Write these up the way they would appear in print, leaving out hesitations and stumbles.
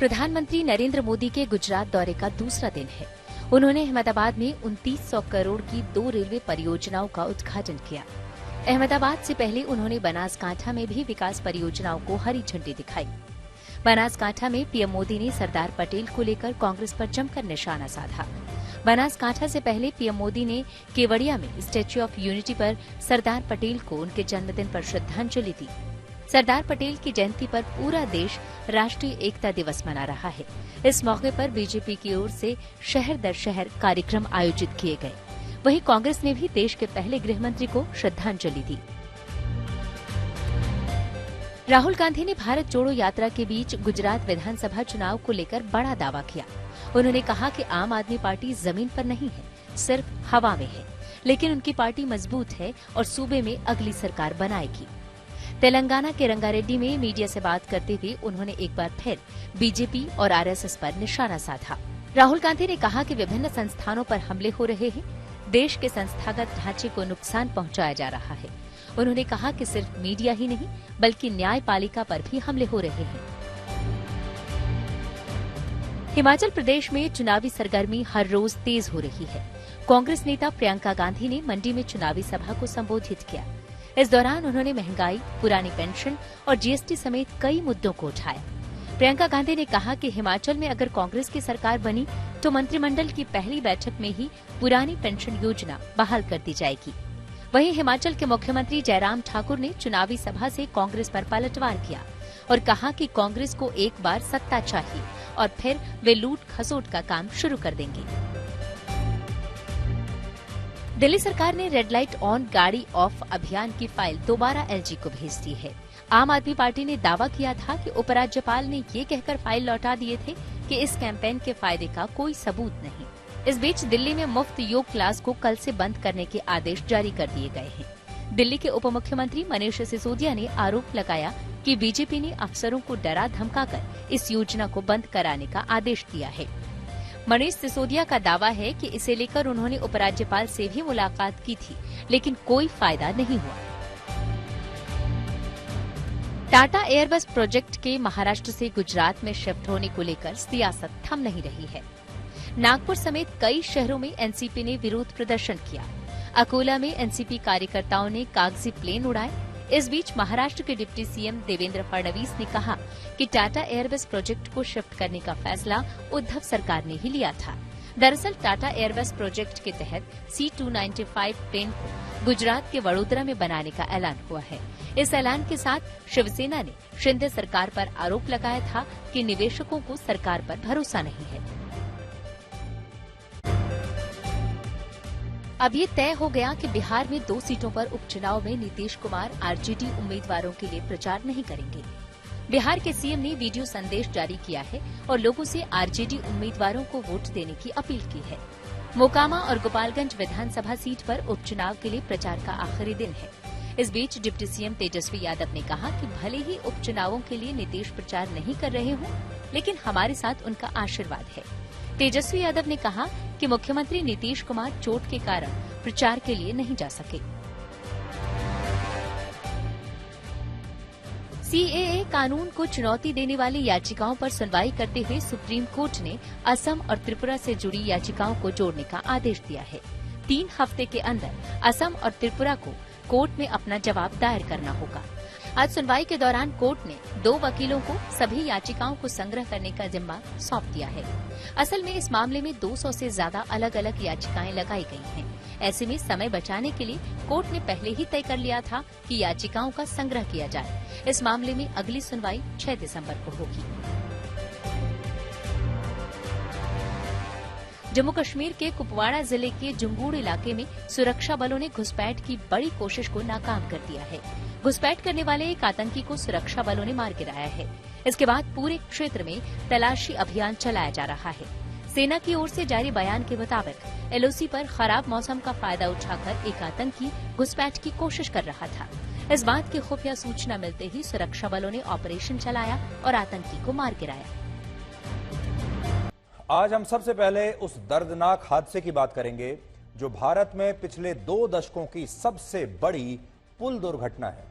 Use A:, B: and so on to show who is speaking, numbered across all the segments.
A: प्रधानमंत्री नरेंद्र मोदी के गुजरात दौरे का दूसरा दिन है। उन्होंने अहमदाबाद में 2900 करोड़ की 2 रेलवे परियोजनाओं का उद्घाटन किया। अहमदाबाद से पहले उन्होंने बनासकांठा में भी विकास परियोजनाओं को हरी झंडी दिखाई। बनासकांठा में पीएम मोदी ने सरदार पटेल को लेकर कांग्रेस पर जमकर निशाना साधा। बनासकांठा से पहले पीएम मोदी ने केवड़िया में स्टैच्यू ऑफ यूनिटी पर सरदार पटेल को उनके जन्मदिन पर श्रद्धांजलि दी। सरदार पटेल की जयंती पर पूरा देश राष्ट्रीय एकता दिवस मना रहा है। इस मौके पर बीजेपी की ओर से शहर दर शहर कार्यक्रम आयोजित किए गए। वहीं कांग्रेस ने भी देश के पहले गृहमंत्री को श्रद्धांजलि दी। राहुल गांधी ने भारत जोड़ो यात्रा के बीच गुजरात विधानसभा चुनाव को लेकर बड़ा दावा किया। उन्होंने कहा कि आम आदमी पार्टी जमीन पर नहीं है, सिर्फ हवा में है, लेकिन उनकी पार्टी मजबूत है और सूबे में अगली सरकार बनाएगी। तेलंगाना के रंगारेड्डी में मीडिया से बात करते हुए उन्होंने एक बार फिर बीजेपी और आरएसएस पर निशाना साधा। राहुल गांधी ने कहा कि विभिन्न संस्थानों पर हमले हो रहे हैं, देश के संस्थागत ढांचे को नुकसान पहुंचाया जा रहा है। उन्होंने कहा कि सिर्फ मीडिया ही नहीं बल्कि न्यायपालिका पर भी हमले हो रहे हैं। हिमाचल प्रदेश में चुनावी सरगर्मी हर रोज तेज हो रही है। कांग्रेस नेता प्रियंका गांधी ने मंडी में चुनावी सभा को संबोधित किया। इस दौरान उन्होंने महंगाई, पुरानी पेंशन और जीएसटी समेत कई मुद्दों को उठाया। प्रियंका गांधी ने कहा कि हिमाचल में अगर कांग्रेस की सरकार बनी तो मंत्रिमंडल की पहली बैठक में ही पुरानी पेंशन योजना बहाल कर दी जाएगी। वहीं हिमाचल के मुख्यमंत्री जयराम ठाकुर ने चुनावी सभा से कांग्रेस पर पलटवार किया और कहा कि कांग्रेस को एक बार सत्ता चाहिए और फिर वे लूट खसोट का काम शुरू कर देंगे। दिल्ली सरकार ने रेड लाइट ऑन गाड़ी ऑफ अभियान की फाइल दोबारा एलजी को भेज दी है। आम आदमी पार्टी ने दावा किया था कि उपराज्यपाल ने ये कहकर फाइल लौटा दिए थे कि इस कैंपेन के फायदे का कोई सबूत नहीं। इस बीच दिल्ली में मुफ्त योग क्लास को कल से बंद करने के आदेश जारी कर दिए गए हैं। दिल्ली के उप मुख्यमंत्री मनीष सिसोदिया ने आरोप लगाया कि बीजेपी ने अफसरों को डरा धमकाकर इस योजना को बंद कराने का आदेश दिया है। मनीष सिसोदिया का दावा है कि इसे लेकर उन्होंने उपराज्यपाल से भी मुलाकात की थी, लेकिन कोई फायदा नहीं हुआ। टाटा एयरबस प्रोजेक्ट के महाराष्ट्र से गुजरात में शिफ्ट होने को लेकर सियासत थम नहीं रही है। नागपुर समेत कई शहरों में एनसीपी ने विरोध प्रदर्शन किया। अकोला में एनसीपी कार्यकर्ताओं ने कागजी प्लेन उड़ाए। इस बीच महाराष्ट्र के डिप्टी सीएम देवेंद्र फडणवीस ने कहा कि टाटा एयरबस प्रोजेक्ट को शिफ्ट करने का फैसला उद्धव सरकार ने ही लिया था। दरअसल टाटा एयरबस प्रोजेक्ट के तहत C295 प्लेन को गुजरात के वडोदरा में बनाने का ऐलान हुआ है। इस ऐलान के साथ शिवसेना ने शिंदे सरकार पर आरोप लगाया था कि निवेशकों को सरकार पर भरोसा नहीं है। अब ये तय हो गया कि बिहार में 2 सीटों पर उपचुनाव में नीतीश कुमार आरजेडी उम्मीदवारों के लिए प्रचार नहीं करेंगे। बिहार के सीएम ने वीडियो संदेश जारी किया है और लोगों से आरजेडी उम्मीदवारों को वोट देने की अपील की है। मोकामा और गोपालगंज विधानसभा सीट पर उपचुनाव के लिए प्रचार का आखिरी दिन है। इस बीच डिप्टी सीएम तेजस्वी यादव ने कहा कि भले ही उपचुनावों के लिए नीतीश प्रचार नहीं कर रहे हों, लेकिन हमारे साथ उनका आशीर्वाद है। तेजस्वी यादव ने कहा कि मुख्यमंत्री नीतीश कुमार चोट के कारण प्रचार के लिए नहीं जा सके। सीएए कानून को चुनौती देने वाली याचिकाओं पर सुनवाई करते हुए सुप्रीम कोर्ट ने असम और त्रिपुरा से जुड़ी याचिकाओं को जोड़ने का आदेश दिया है। 3 हफ्ते के अंदर असम और त्रिपुरा को कोर्ट में अपना जवाब दायर करना होगा। आज सुनवाई के दौरान कोर्ट ने 2 वकीलों को सभी याचिकाओं को संग्रह करने का जिम्मा सौंप दिया है। असल में इस मामले में 200 से ज्यादा अलग अलग याचिकाएं लगाई गई हैं। ऐसे में समय बचाने के लिए कोर्ट ने पहले ही तय कर लिया था कि याचिकाओं का संग्रह किया जाए। इस मामले में अगली सुनवाई 6 दिसंबर को होगी। जम्मू कश्मीर के कुपवाड़ा जिले के जुंगूड़ इलाके में सुरक्षा बलों ने घुसपैठ की बड़ी कोशिश को नाकाम कर दिया है। घुसपैठ करने वाले एक आतंकी को सुरक्षा बलों ने मार गिराया है। इसके बाद पूरे क्षेत्र में तलाशी अभियान चलाया जा रहा है। सेना की ओर से जारी बयान के मुताबिक एलओसी पर खराब मौसम का फायदा उठाकर एक आतंकी घुसपैठ की कोशिश कर रहा था। इस बात की खुफिया सूचना मिलते ही सुरक्षा बलों ने ऑपरेशन चलाया और आतंकी को मार गिराया।
B: आज हम सबसे पहले उस दर्दनाक हादसे की बात करेंगे जो भारत में पिछले 2 दशकों की सबसे बड़ी पुल दुर्घटना है।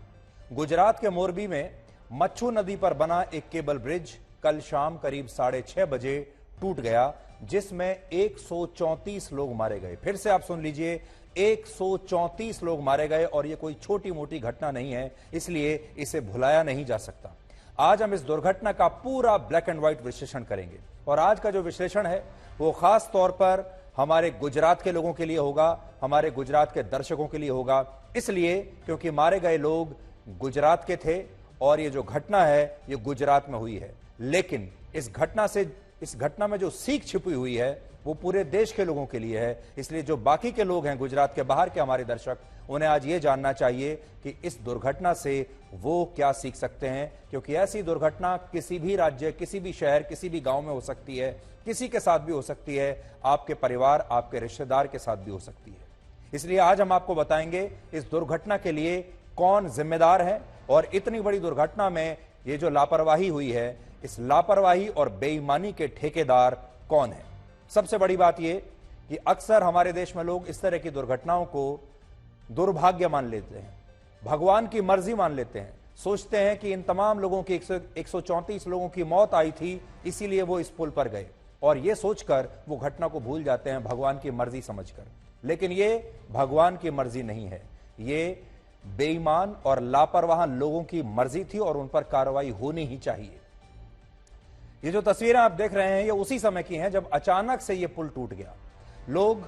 B: गुजरात के मोरबी में मच्छू नदी पर बना एक केबल ब्रिज कल शाम करीब 6:30 बजे टूट गया, जिसमें 134 लोग मारे गए। फिर से आप सुन लीजिए, 134 लोग मारे गए, और ये कोई छोटी मोटी घटना नहीं है, इसलिए इसे भुलाया नहीं जा सकता। आज हम इस दुर्घटना का पूरा ब्लैक एंड व्हाइट विश्लेषण करेंगे, और आज का जो विश्लेषण है वो खास तौर पर हमारे गुजरात के लोगों के लिए होगा, हमारे गुजरात के दर्शकों के लिए होगा, इसलिए क्योंकि मारे गए लोग गुजरात के थे और ये जो घटना है ये गुजरात में हुई है। लेकिन इस घटना में जो सीख छिपी हुई है वो पूरे देश के लोगों के लिए है, इसलिए जो बाकी के लोग हैं गुजरात के बाहर के हमारे दर्शक, उन्हें आज ये जानना चाहिए कि इस दुर्घटना से वो क्या सीख सकते हैं, क्योंकि ऐसी दुर्घटना किसी भी राज्य, किसी भी शहर, किसी भी गांव में हो सकती है, किसी के साथ भी हो सकती है, आपके परिवार, आपके रिश्तेदार के साथ भी हो सकती है। इसलिए आज हम आपको बताएंगे इस दुर्घटना के लिए कौन जिम्मेदार है, और इतनी बड़ी दुर्घटना में ये जो लापरवाही हुई है, इस लापरवाही और बेईमानी के ठेकेदार कौन है। सबसे बड़ी बात यह कि अक्सर हमारे देश में लोग इस तरह की दुर्घटनाओं को दुर्भाग्य मान लेते हैं, भगवान की मर्जी मान लेते हैं, सोचते हैं कि इन तमाम लोगों की 134 लोगों की मौत आई थी, इसीलिए वो इस पुल पर गए, और ये सोचकर वो घटना को भूल जाते हैं भगवान की मर्जी समझकर। लेकिन ये भगवान की मर्जी नहीं है, ये बेईमान और लापरवाह लोगों की मर्जी थी, और उन पर कार्रवाई होनी ही चाहिए। ये जो तस्वीरें आप देख रहे हैं ये उसी समय की हैं जब अचानक से ये पुल टूट गया। लोग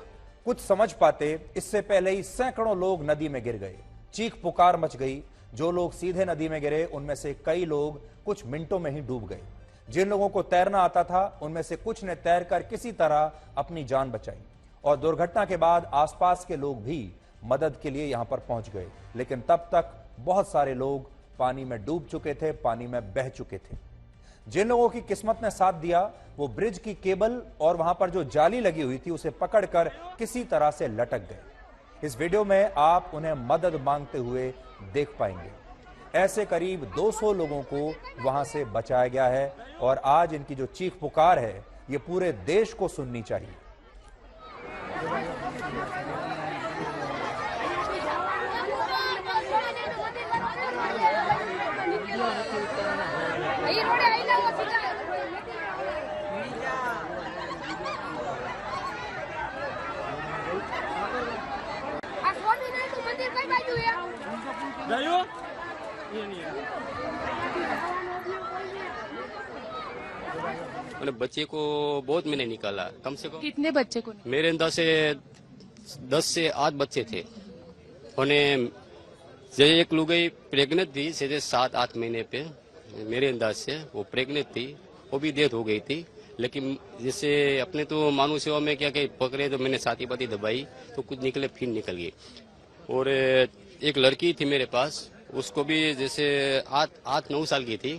B: कुछ समझ पाते इससे पहले ही सैकड़ों लोग नदी में गिर गए, चीख पुकार मच गई। जो लोग सीधे नदी में गिरे उनमें से कई लोग कुछ मिनटों में ही डूब गए। जिन लोगों को तैरना आता था उनमें से कुछ ने तैरकर किसी तरह अपनी जान बचाई, और दुर्घटना के बाद आसपास के लोग भी मदद के लिए यहां पर पहुंच गए, लेकिन तब तक बहुत सारे लोग पानी में डूब चुके थे, पानी में बह चुके थे। जिन लोगों की किस्मत ने साथ दिया वो ब्रिज की केबल और वहां पर जो जाली लगी हुई थी उसे पकड़कर किसी तरह से लटक गए। इस वीडियो में आप उन्हें मदद मांगते हुए देख पाएंगे। ऐसे करीब 200 लोगों को वहां से बचाया गया है, और आज इनकी जो चीख पुकार है ये पूरे देश को सुननी चाहिए।
C: मैंने बच्चे को बहुत मैंने निकाला, कम से कम।
D: कितने बच्चे को?
C: मेरे अंदर से 10 से 8 बच्चे थे। उन्हें जैसे एक लुगाई प्रेग्नेंट थी, सीधे 7-8 महीने पे मेरे अंदाज से वो प्रेग्नेंट थी, वो भी डेथ हो गई थी। लेकिन जैसे अपने तो मानव सेवा में क्या क्या पकड़े तो मैंने साथी पाती दबाई तो कुछ निकले, फिर निकल गई। और एक लड़की थी मेरे पास, उसको भी जैसे 8-9 साल की थी,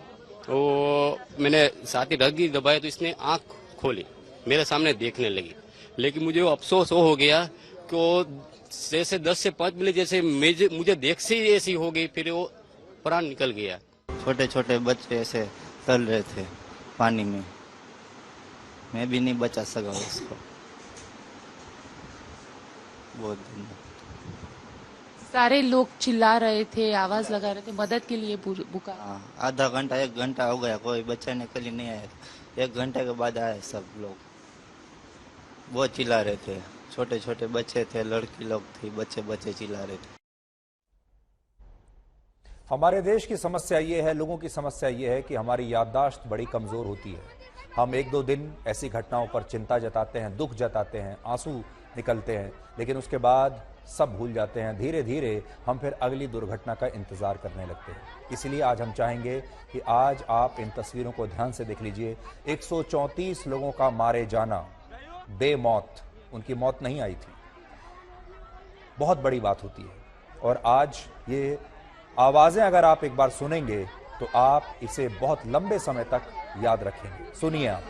C: वो मैंने साथी रगी दबाया तो इसने आंख खोली, मेरे सामने देखने लगी। लेकिन मुझे वो अफसोस हो गया कि वो जैसे 10 से 5 मिनट जैसे मुझे देख से ही ऐसी हो गई, फिर वो प्राण निकल गया।
E: छोटे छोटे बच्चे ऐसे तल रहे थे पानी में, मैं भी नहीं बचा सका उसको। बहुत दिन
D: सारे लोग चिल्ला रहे थे, आवाज लगा रहे थे, मदद के लिए पुकार।
E: आधा घंटा 1 घंटा हो गया, कोई बच्चा निकल ही नहीं आया। 1 घंटे के बाद आए सब लोग, बहुत चिल्ला रहे थे। छोटे छोटे बच्चे थे, लड़की लोग थी, बच्चे चिल्ला रहे थे।
B: हमारे देश की समस्या ये है, लोगों की समस्या ये है कि हमारी याददाश्त बड़ी कमजोर होती है। हम 1-2 दिन ऐसी घटनाओं पर चिंता जताते हैं, दुख जताते हैं, आंसू निकलते हैं, लेकिन उसके बाद सब भूल जाते हैं। धीरे धीरे हम फिर अगली दुर्घटना का इंतजार करने लगते हैं। इसलिए आज हम चाहेंगे कि आज आप इन तस्वीरों को ध्यान से देख लीजिए। 134 लोगों का मारे जाना, बेमौत, उनकी मौत नहीं आई थी, बहुत बड़ी बात होती है। और आज ये आवाजें अगर आप एक बार सुनेंगे तो आप इसे बहुत लंबे समय तक याद रखेंगे। सुनिए आप।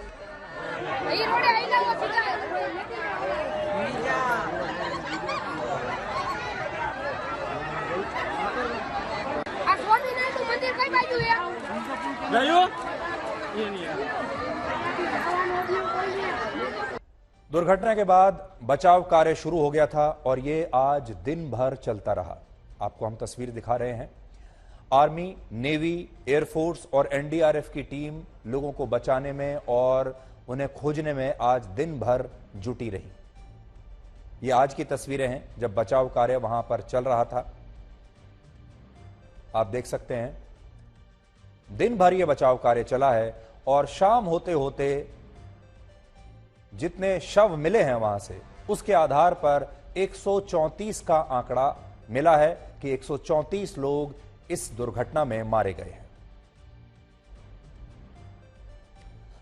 B: दुर्घटना के बाद बचाव कार्य शुरू हो गया था और ये आज दिन भर चलता रहा। आपको हम तस्वीर दिखा रहे हैं। आर्मी, नेवी, एयरफोर्स और एनडीआरएफ की टीम लोगों को बचाने में और उन्हें खोजने में आज दिन भर जुटी रही। ये आज की तस्वीरें हैं जब बचाव कार्य वहां पर चल रहा था। आप देख सकते हैं दिन भर यह बचाव कार्य चला है और शाम होते होते जितने शव मिले हैं वहां से, उसके आधार पर 134 का आंकड़ा मिला है कि 134 लोग इस दुर्घटना में मारे गए हैं।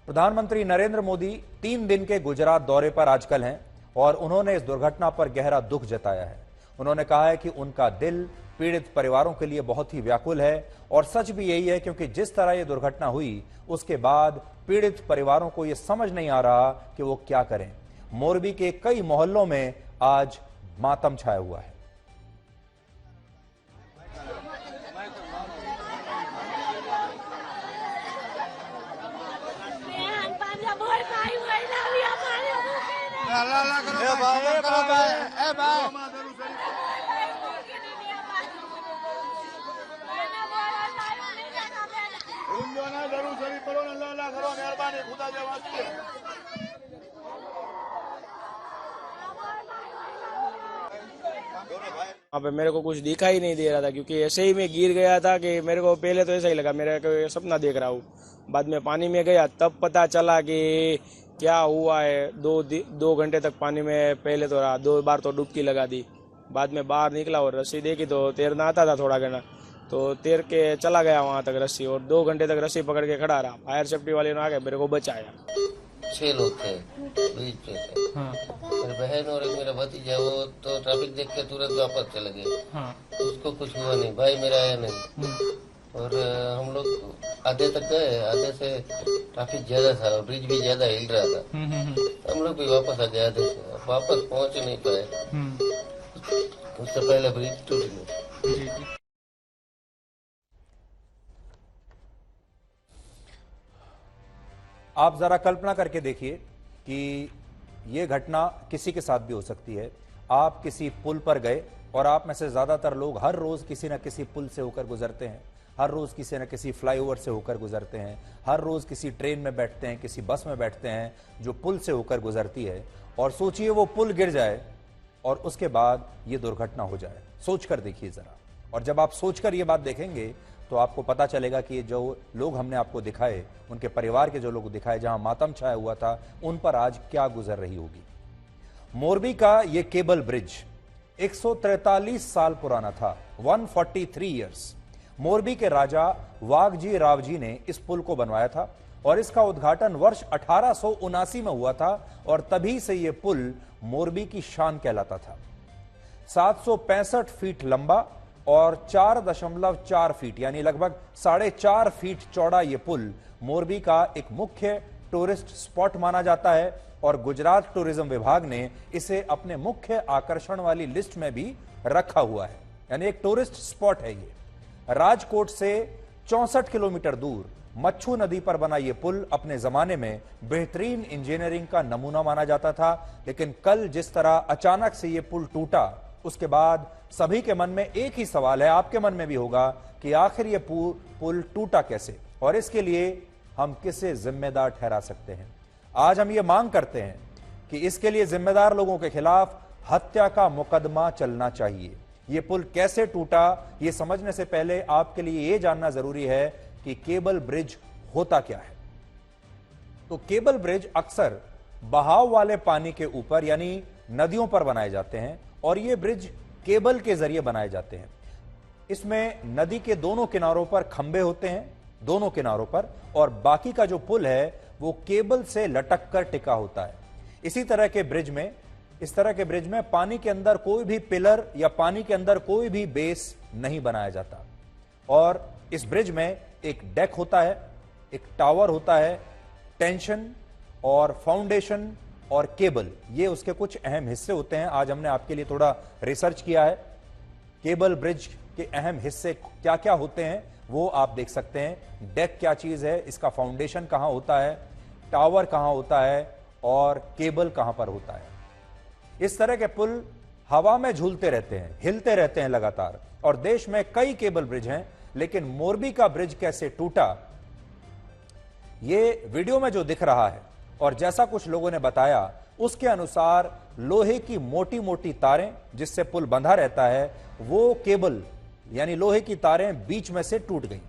B: प्रधानमंत्री नरेंद्र मोदी 3 दिन के गुजरात दौरे पर आजकल हैं और उन्होंने इस दुर्घटना पर गहरा दुख जताया है। उन्होंने कहा है कि उनका दिल पीड़ित परिवारों के लिए बहुत ही व्याकुल है और सच भी यही है, क्योंकि जिस तरह यह दुर्घटना हुई उसके बाद पीड़ित परिवारों को यह समझ नहीं आ रहा कि वो क्या करें। मोरबी के कई मोहल्लों में आज मातम छाया हुआ है।
F: वहाँ पे मेरे को कुछ दिखाई नहीं दे रहा था, क्योंकि ऐसे ही मैं गिर गया था कि मेरे को पहले तो ऐसा ही लगा मेरा कोई सपना देख रहा हूँ। बाद में पानी में गया तब पता चला कि क्या हुआ है। 2 घंटे तक पानी में पहले तो रहा, 2 बार तो डुबकी लगा दी। बाद में बाहर निकला और रस्सी देखी तो तैरना आता था थोड़ा घना, तो तैर के चला गया वहाँ तक रस्सी, और 2 घंटे तक रस्सी पकड़ के खड़ा रहा। फायर सेफ्टी वाले ने आके मेरे को बचाया।
G: 6 लोग थे, ब्रिज पे थे। मेरी बहन और एक मेरा भतीजा, वो तो ट्रैफिक देख के तुरंत वापस चले गए। उसको कुछ हुआ नहीं, भाई मेरा आया नहीं। और हम लोग आधे तक गए, आधे से ट्रैफिक ज्यादा था, ब्रिज भी ज्यादा हिल रहा था। हम लोग भी वापस आ गए आधे से, वापस पहुंच नहीं पाए। उससे पहले ब्रिज टूट गया।
B: आप जरा कल्पना करके देखिए कि यह घटना किसी के साथ भी हो सकती है। आप किसी पुल पर गए और आप में से ज्यादातर लोग हर रोज किसी न किसी पुल से होकर गुजरते हैं, हर रोज किसी न किसी फ्लाईओवर से होकर गुजरते हैं, हर रोज किसी ट्रेन में बैठते हैं, किसी बस में बैठते हैं जो पुल से होकर गुजरती है। और सोचिए वो पुल गिर जाए और उसके बाद ये दुर्घटना हो जाए। सोचकर देखिए जरा। और जब आप सोचकर ये बात देखेंगे तो आपको पता चलेगा कि जो लोग हमने आपको दिखाए, उनके परिवार के जो लोग दिखाए, जहां मातम छाया हुआ था, उन पर आज क्या गुजर रही होगी। मोरबी का ये केबल ब्रिज 143 साल पुराना था, 143 ईयर्स। मोरबी के राजा वाघजी रावजी ने इस पुल को बनवाया था और इसका उद्घाटन वर्ष 1879 में हुआ था और तभी से यह पुल मोरबी की शान कहलाता था। 765 फीट लंबा और 4.4 फीट यानी लगभग 4.5 फीट चौड़ा यह पुल मोरबी का एक मुख्य टूरिस्ट स्पॉट माना जाता है और गुजरात टूरिज्म विभाग ने इसे अपने मुख्य आकर्षण वाली लिस्ट में भी रखा हुआ है, यानी एक टूरिस्ट स्पॉट है ये। राजकोट से 64 किलोमीटर दूर मच्छू नदी पर बना यह पुल अपने जमाने में बेहतरीन इंजीनियरिंग का नमूना माना जाता था, लेकिन कल जिस तरह अचानक से यह पुल टूटा, उसके बाद सभी के मन में एक ही सवाल है, आपके मन में भी होगा कि आखिर यह पुल टूटा कैसे और इसके लिए हम किसे जिम्मेदार ठहरा सकते हैं। आज हम ये मांग करते हैं कि इसके लिए जिम्मेदार लोगों के खिलाफ हत्या का मुकदमा चलना चाहिए। यह पुल कैसे टूटा, यह समझने से पहले आपके लिए यह जानना जरूरी है कि केबल ब्रिज होता क्या है। तो केबल ब्रिज अक्सर बहाव वाले पानी के ऊपर यानी नदियों पर बनाए जाते हैं और ये ब्रिज केबल के जरिए बनाए जाते हैं। इसमें नदी के दोनों किनारों पर खंबे होते हैं, दोनों किनारों पर, और बाकी का जो पुल है वो केबल से लटक कर टिका होता है। इस तरह के ब्रिज में पानी के अंदर कोई भी पिलर या पानी के अंदर कोई भी बेस नहीं बनाया जाता और इस ब्रिज में एक डेक होता है, एक टावर होता है, टेंशन और फाउंडेशन और केबल, ये उसके कुछ अहम हिस्से होते हैं। आज हमने आपके लिए थोड़ा रिसर्च किया है। केबल ब्रिज के अहम हिस्से क्या क्या होते हैं वो आप देख सकते हैं। डेक क्या चीज है, इसका फाउंडेशन कहां होता है, टावर कहां होता है और केबल कहां पर होता है। इस तरह के पुल हवा में झूलते रहते हैं, हिलते रहते हैं लगातार और देश में कई केबल ब्रिज हैं लेकिन मोरबी का ब्रिज कैसे टूटा, ये वीडियो में जो दिख रहा है और जैसा कुछ लोगों ने बताया उसके अनुसार लोहे की मोटी मोटी तारें जिससे पुल बंधा रहता है, वो केबल यानी लोहे की तारें बीच में से टूट गई,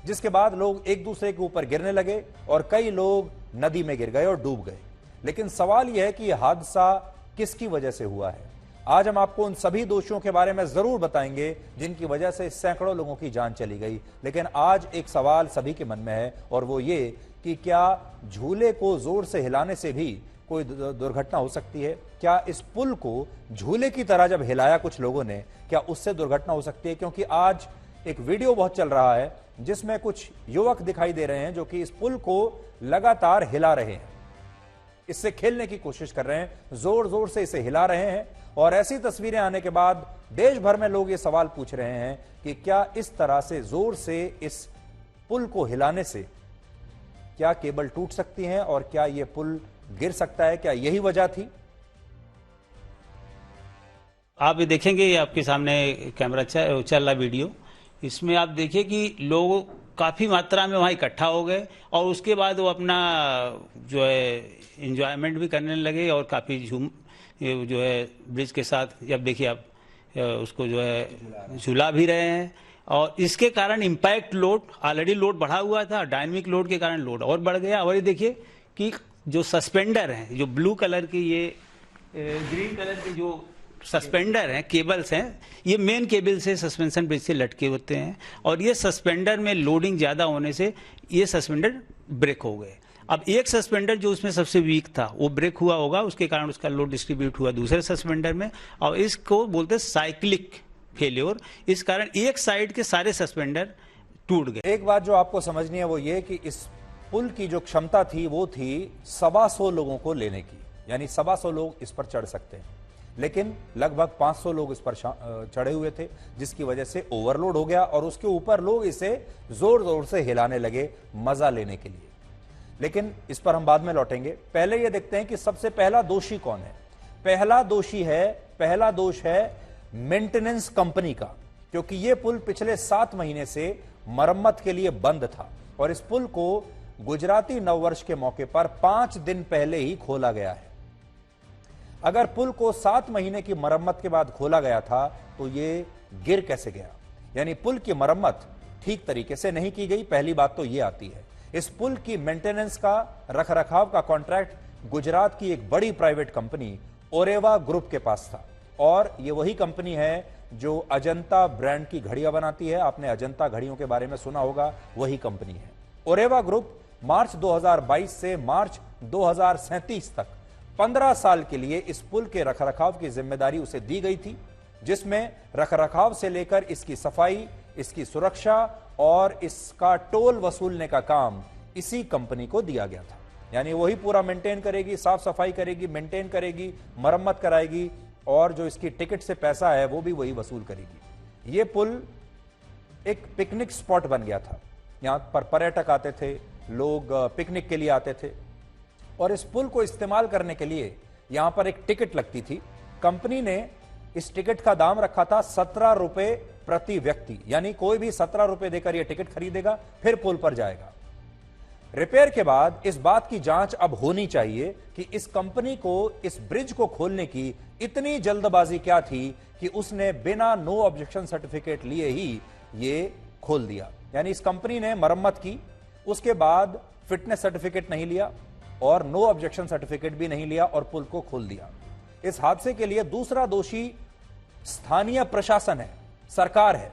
B: जिसके बाद लोग एक दूसरे के ऊपर गिरने लगे और कई लोग नदी में गिर गए और डूब गए। लेकिन सवाल यह है कि यह हादसा किसकी वजह से हुआ है। आज हम आपको उन सभी दोषियों के बारे में जरूर बताएंगे जिनकी वजह से सैकड़ों लोगों की जान चली गई। लेकिन आज एक सवाल सभी के मन में है और वो ये कि क्या झूले को जोर से हिलाने से भी कोई दुर्घटना हो सकती है? क्या इस पुल को झूले की तरह जब हिलाया कुछ लोगों ने, क्या उससे दुर्घटना हो सकती है? क्योंकि आज एक वीडियो बहुत चल रहा है जिसमें कुछ युवक दिखाई दे रहे हैं जो कि इस पुल को लगातार हिला रहे हैं, इससे खेलने की कोशिश कर रहे हैं, जोर जोर से इसे हिला रहे हैं। और ऐसी तस्वीरें आने के बाद देश भर में लोग ये सवाल पूछ रहे हैं कि क्या इस तरह से जोर से इस पुल को हिलाने से क्या केबल टूट सकती हैं और क्या यह पुल गिर सकता है? क्या यही वजह थी?
H: आप ये देखेंगे, ये आपके सामने कैमरा चल रहा वीडियो, इसमें आप देखिए कि लोग काफ़ी मात्रा में वहाँ इकट्ठा हो गए और उसके बाद वो अपना जो है एंजॉयमेंट भी करने लगे और काफ़ी जो है ब्रिज के साथ, जब देखिए आप उसको जो है झूला भी रहे हैं। और इसके कारण इम्पैक्ट लोड, ऑलरेडी लोड बढ़ा हुआ था, डायनेमिक लोड के कारण लोड और बढ़ गया। और ये देखिए कि जो सस्पेंडर हैं, जो ब्लू कलर की, ये ग्रीन कलर के जो सस्पेंडर हैं, केबल्स हैं, ये मेन केबल से सस्पेंशन ब्रिज से लटके होते हैं और ये सस्पेंडर में लोडिंग ज़्यादा होने से ये सस्पेंडर ब्रेक हो गए। अब एक सस्पेंडर जो उसमें सबसे वीक था वो ब्रेक हुआ होगा, उसके कारण उसका लोड डिस्ट्रीब्यूट हुआ दूसरे सस्पेंडर में और इसको बोलते हैं साइक्लिक फेल्योर। इस कारण एक साइड के सारे सस्पेंडर टूट गए।
B: एक बात जो आपको समझनी है वो ये कि इस पुल की जो क्षमता थी वो थी 125 लोगों को लेने की, यानी 125 लोग इस पर चढ़ सकते हैं, लेकिन लगभग 500 लोग इस पर चढ़े हुए थे, जिसकी वजह से ओवरलोड हो गया और उसके ऊपर लोग इसे जोर जोर से हिलाने लगे मजा लेने के लिए। लेकिन इस पर हम बाद में लौटेंगे। पहले ये देखते हैं कि सबसे पहला दोषी कौन है। पहला दोष है मेंटेनेंस कंपनी का, क्योंकि यह पुल पिछले 7 महीने से मरम्मत के लिए बंद था और इस पुल को गुजराती नववर्ष के मौके पर 5 दिन पहले ही खोला गया है। अगर पुल को 7 महीने की मरम्मत के बाद खोला गया था तो ये गिर कैसे गया? यानी पुल की मरम्मत ठीक तरीके से नहीं की गई। पहली बात तो यह आती है। इस पुल की मेंटेनेंस का, रखरखाव का कॉन्ट्रैक्ट गुजरात की एक बड़ी प्राइवेट कंपनी ओरेवा ग्रुप के पास था और यह वही कंपनी है जो अजंता ब्रांड की घड़ियां बनाती है। आपने अजंता घड़ियों के बारे में सुना होगा, वही कंपनी है। ओरेवा ग्रुप मार्च 2022 से मार्च 2037 तक 15 साल के लिए इस पुल के रखरखाव की जिम्मेदारी उसे दी गई थी, जिसमें रखरखाव से लेकर इसकी सफाई, इसकी सुरक्षा और इसका टोल वसूलने का काम इसी कंपनी को दिया गया था। यानी वही पूरा मेंटेन करेगी, साफ सफाई करेगी, मेंटेन करेगी, मरम्मत कराएगी और जो इसकी टिकट से पैसा है वो भी वही वसूल करेगी। ये पुल एक पिकनिक स्पॉट बन गया था। यहां पर पर्यटक आते थे, लोग पिकनिक के लिए आते थे और इस पुल को इस्तेमाल करने के लिए यहां पर एक टिकट लगती थी। कंपनी ने इस टिकट का दाम रखा था 17 रुपए प्रति व्यक्ति, यानी कोई भी 17 रुपए देकर यह टिकट खरीदेगा फिर पुल पर जाएगा। रिपेयर के बाद इस बात की जांच अब होनी चाहिए कि इस कंपनी को इस ब्रिज को खोलने की इतनी जल्दबाजी क्या थी कि उसने बिना नो ऑब्जेक्शन सर्टिफिकेट लिए ही ये खोल दिया। यानी इस कंपनी ने मरम्मत की, उसके बाद फिटनेस सर्टिफिकेट नहीं लिया और नो ऑब्जेक्शन सर्टिफिकेट भी नहीं लिया और पुल को खोल दिया। इस हादसे के लिए दूसरा दोषी स्थानीय प्रशासन है, सरकार है।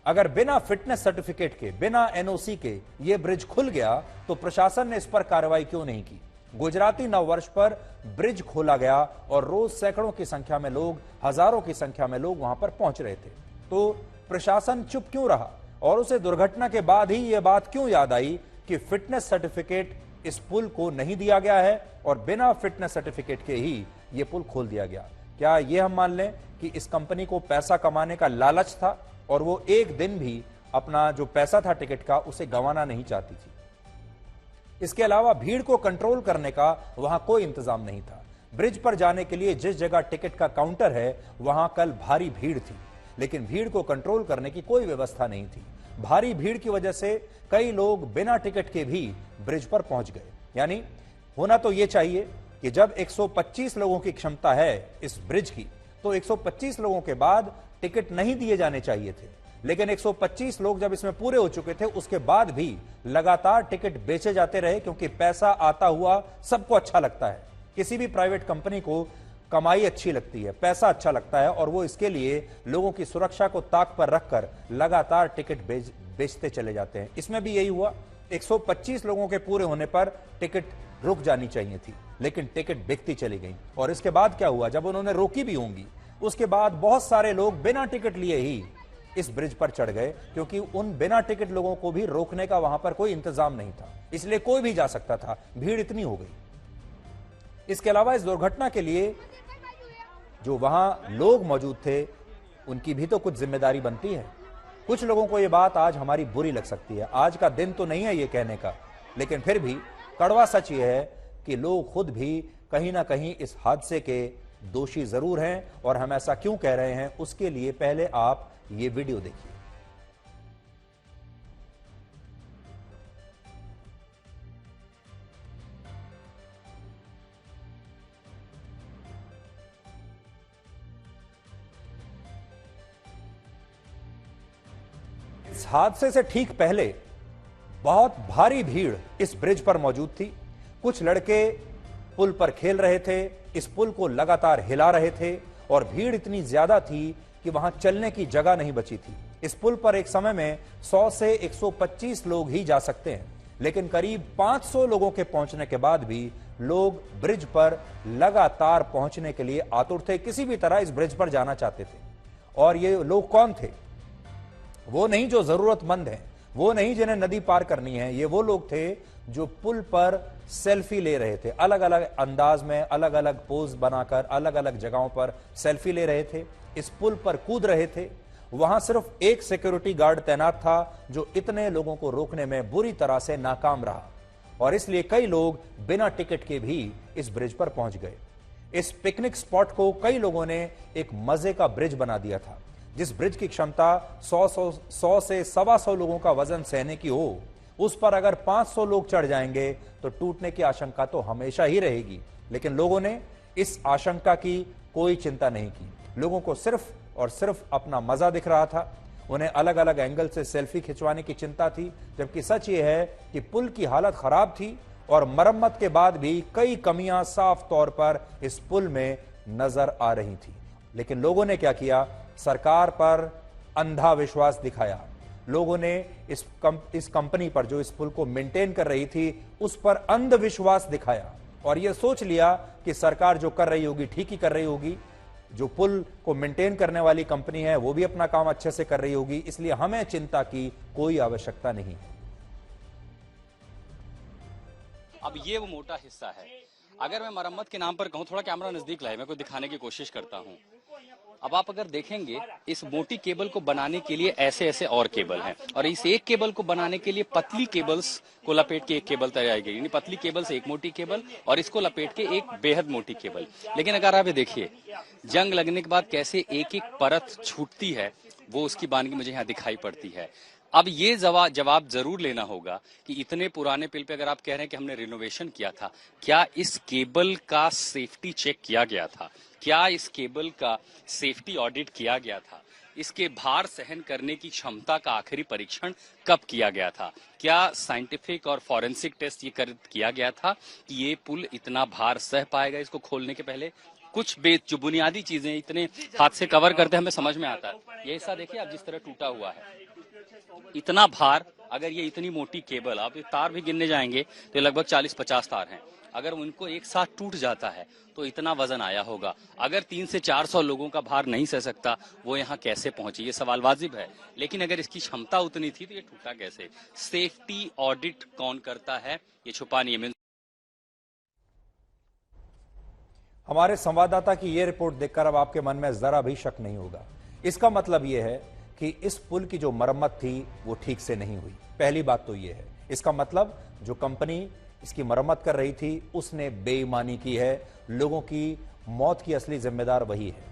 B: अगर बिना फिटनेस सर्टिफिकेट के, बिना एनओसी के यह ब्रिज खुल गया तो प्रशासन ने इस पर कार्रवाई क्यों नहीं की? गुजराती नववर्ष पर ब्रिज खोला गया और रोज सैकड़ों की संख्या में लोग, हजारों की संख्या में लोग वहां पर पहुंच रहे थे, तो प्रशासन चुप क्यों रहा? और उसे दुर्घटना के बाद ही यह बात क्यों याद आई कि फिटनेस सर्टिफिकेट इस पुल को नहीं दिया गया है और बिना फिटनेस सर्टिफिकेट के ही यह पुल खोल दिया गया? क्या यह हम मान लें कि इस कंपनी को पैसा कमाने का लालच था और वो एक दिन भी अपना जो पैसा था टिकट का उसे गंवाना नहीं चाहती थी? इसके अलावा भीड़ को कंट्रोल करने का वहां कोई इंतजाम नहीं था। ब्रिज पर जाने के लिए जिस जगह टिकट का काउंटर है वहां कल भारी भीड़ थी, लेकिन भीड़ को कंट्रोल करने की कोई व्यवस्था नहीं थी। भारी भीड़ की वजह से कई लोग बिना टिकट के भी ब्रिज पर पहुंच गए। यानी होना तो यह चाहिए कि जब 125 लोगों की क्षमता है इस ब्रिज की, तो 125 लोगों के बाद टिकट नहीं दिए जाने चाहिए थे। लेकिन 125 लोग जब इसमें पूरे हो चुके थे, उसके बाद भी लगातार टिकट बेचे जाते रहे, क्योंकि पैसा आता हुआ सबको अच्छा लगता है। किसी भी प्राइवेट कंपनी को कमाई अच्छी लगती है, पैसा अच्छा लगता है, और वो इसके लिए लोगों की सुरक्षा को ताक पर रखकर लगातार टिकट बेचते चले जाते हैं। इसमें भी यही हुआ। 125 लोगों के पूरे होने पर टिकट रुक जानी चाहिए थी, लेकिन टिकट बिकती चली गई। और इसके बाद क्या हुआ, जब उन्होंने रोकी भी होंगी, उसके बाद बहुत सारे लोग बिना टिकट लिए ही इस ब्रिज पर चढ़ गए, क्योंकि उन बिना टिकट लोगों को भी रोकने का वहां पर कोई इंतजाम नहीं था, इसलिए कोई भी जा सकता था, भीड़ इतनी हो गई। इसके अलावा इस दुर्घटना के लिए जो वहां लोग मौजूद थे, उनकी भी तो कुछ जिम्मेदारी बनती है। कुछ लोगों को यह बात आज हमारी बुरी लग सकती है, आज का दिन तो नहीं है ये कहने का, लेकिन फिर भी कड़वा सच ये है कि लोग खुद भी कहीं ना कहीं इस हादसे के दोषी जरूर हैं। और हम ऐसा क्यों कह रहे हैं, उसके लिए पहले आप ये वीडियो देखिए। इस हादसे से ठीक पहले बहुत भारी भीड़ इस ब्रिज पर मौजूद थी। कुछ लड़के पुल पर खेल रहे थे, इस पुल को लगातार हिला रहे थे, और भीड़ इतनी ज्यादा थी कि वहां चलने की जगह नहीं बची थी। इस पुल पर एक समय में 100 से 125 लोग ही जा सकते हैं, लेकिन करीब 500 लोगों के पहुंचने के बाद भी लोग ब्रिज पर लगातार पहुंचने के लिए आतुर थे, किसी भी तरह इस ब्रिज पर जाना चाहते थे। और ये लोग कौन थे? वो नहीं जो जरूरतमंद हैं, वो नहीं जिन्हें नदी पार करनी है, ये वो लोग थे जो पुल पर सेल्फी ले रहे थे, अलग अलग अंदाज में, अलग अलग पोज बनाकर अलग अलग जगहों पर सेल्फी ले रहे थे, इस पुल पर कूद रहे थे। वहां सिर्फ एक सिक्योरिटी गार्ड तैनात था जो इतने लोगों को रोकने में बुरी तरह से नाकाम रहा, और इसलिए कई लोग बिना टिकट के भी इस ब्रिज पर पहुंच गए। इस पिकनिक स्पॉट को कई लोगों ने एक मजे का ब्रिज बना दिया था। जिस ब्रिज की क्षमता 100 से 125 लोगों का वजन सहने की हो, उस पर अगर 500 लोग चढ़ जाएंगे तो टूटने की आशंका तो हमेशा ही रहेगी। लेकिन लोगों ने इस आशंका की कोई चिंता नहीं की। लोगों को सिर्फ और सिर्फ अपना मजा दिख रहा था। उन्हें अलग अलग एंगल से सेल्फी खिंचवाने की चिंता थी, जबकि सच ये है कि पुल की हालत खराब थी और मरम्मत के बाद भी कई कमियां साफ तौर पर इस पुल में नजर आ रही थी। लेकिन लोगों ने क्या किया? सरकार पर अंधा विश्वास दिखाया। लोगों ने इस कंपनी पर, जो इस पुल को मेंटेन कर रही थी, उस पर अंधविश्वास दिखाया और यह सोच लिया कि सरकार जो कर रही होगी ठीक ही कर रही होगी, जो पुल को मेंटेन करने वाली कंपनी है वो भी अपना काम अच्छे से कर रही होगी, इसलिए हमें चिंता की कोई आवश्यकता नहीं है।
I: अब ये वो मोटा हिस्सा है। अगर मैं मरम्मत के नाम पर कहूं, थोड़ा कैमरा नजदीक लाए, मैं को दिखाने की कोशिश करता हूं। अब आप अगर देखेंगे, इस मोटी केबल को बनाने के लिए ऐसे ऐसे और केबल हैं, और इस एक केबल को बनाने के लिए पतली केबल्स को लपेट के एक केबल तैयार की गई। पतली केबल से एक मोटी केबल और इसको लपेट के एक बेहद मोटी केबल। लेकिन अगर आप ये देखिए, जंग लगने के बाद कैसे एक एक परत छूटती है, वो उसकी बानगी मुझे यहाँ दिखाई पड़ती है। अब ये जवाब जरूर लेना होगा कि इतने पुराने पुल पे अगर आप कह रहे हैं कि हमने रिनोवेशन किया था, क्या इस केबल का सेफ्टी चेक किया गया था? क्या इस केबल का सेफ्टी ऑडिट किया गया था? इसके भार सहन करने की क्षमता का आखिरी परीक्षण कब किया गया था? क्या साइंटिफिक और फॉरेंसिक टेस्ट ये किया गया था कि ये पुल इतना भार सह पाएगा इसको खोलने के पहले? कुछ जो बुनियादी चीजें इतने हाथ से कवर करते हमें समझ में आता है। ये हिस्सा देखिए आप, जिस तरह टूटा हुआ है, इतना भार, अगर ये इतनी मोटी केबल, आप ये तार भी गिनने जाएंगे तो ये लगभग 40-50 तार हैं, अगर उनको एक साथ टूट जाता है तो इतना वजन आया होगा। अगर 300 से 400 लोगों का भार नहीं सह सकता, वो यहाँ कैसे पहुंचे? ये सवाल वाजिब है। लेकिन अगर इसकी क्षमता उतनी थी तो ये टूटा कैसे? सेफ्टी ऑडिट कौन करता है, ये छुपा नहीं है।
B: हमारे संवाददाता की यह रिपोर्ट देखकर अब आपके मन में जरा भी शक नहीं होगा। इसका मतलब यह है कि इस पुल की जो मरम्मत थी वो ठीक से नहीं हुई। पहली बात तो यह है। इसका मतलब जो कंपनी इसकी मरम्मत कर रही थी उसने बेईमानी की है। लोगों की मौत की असली जिम्मेदार वही है।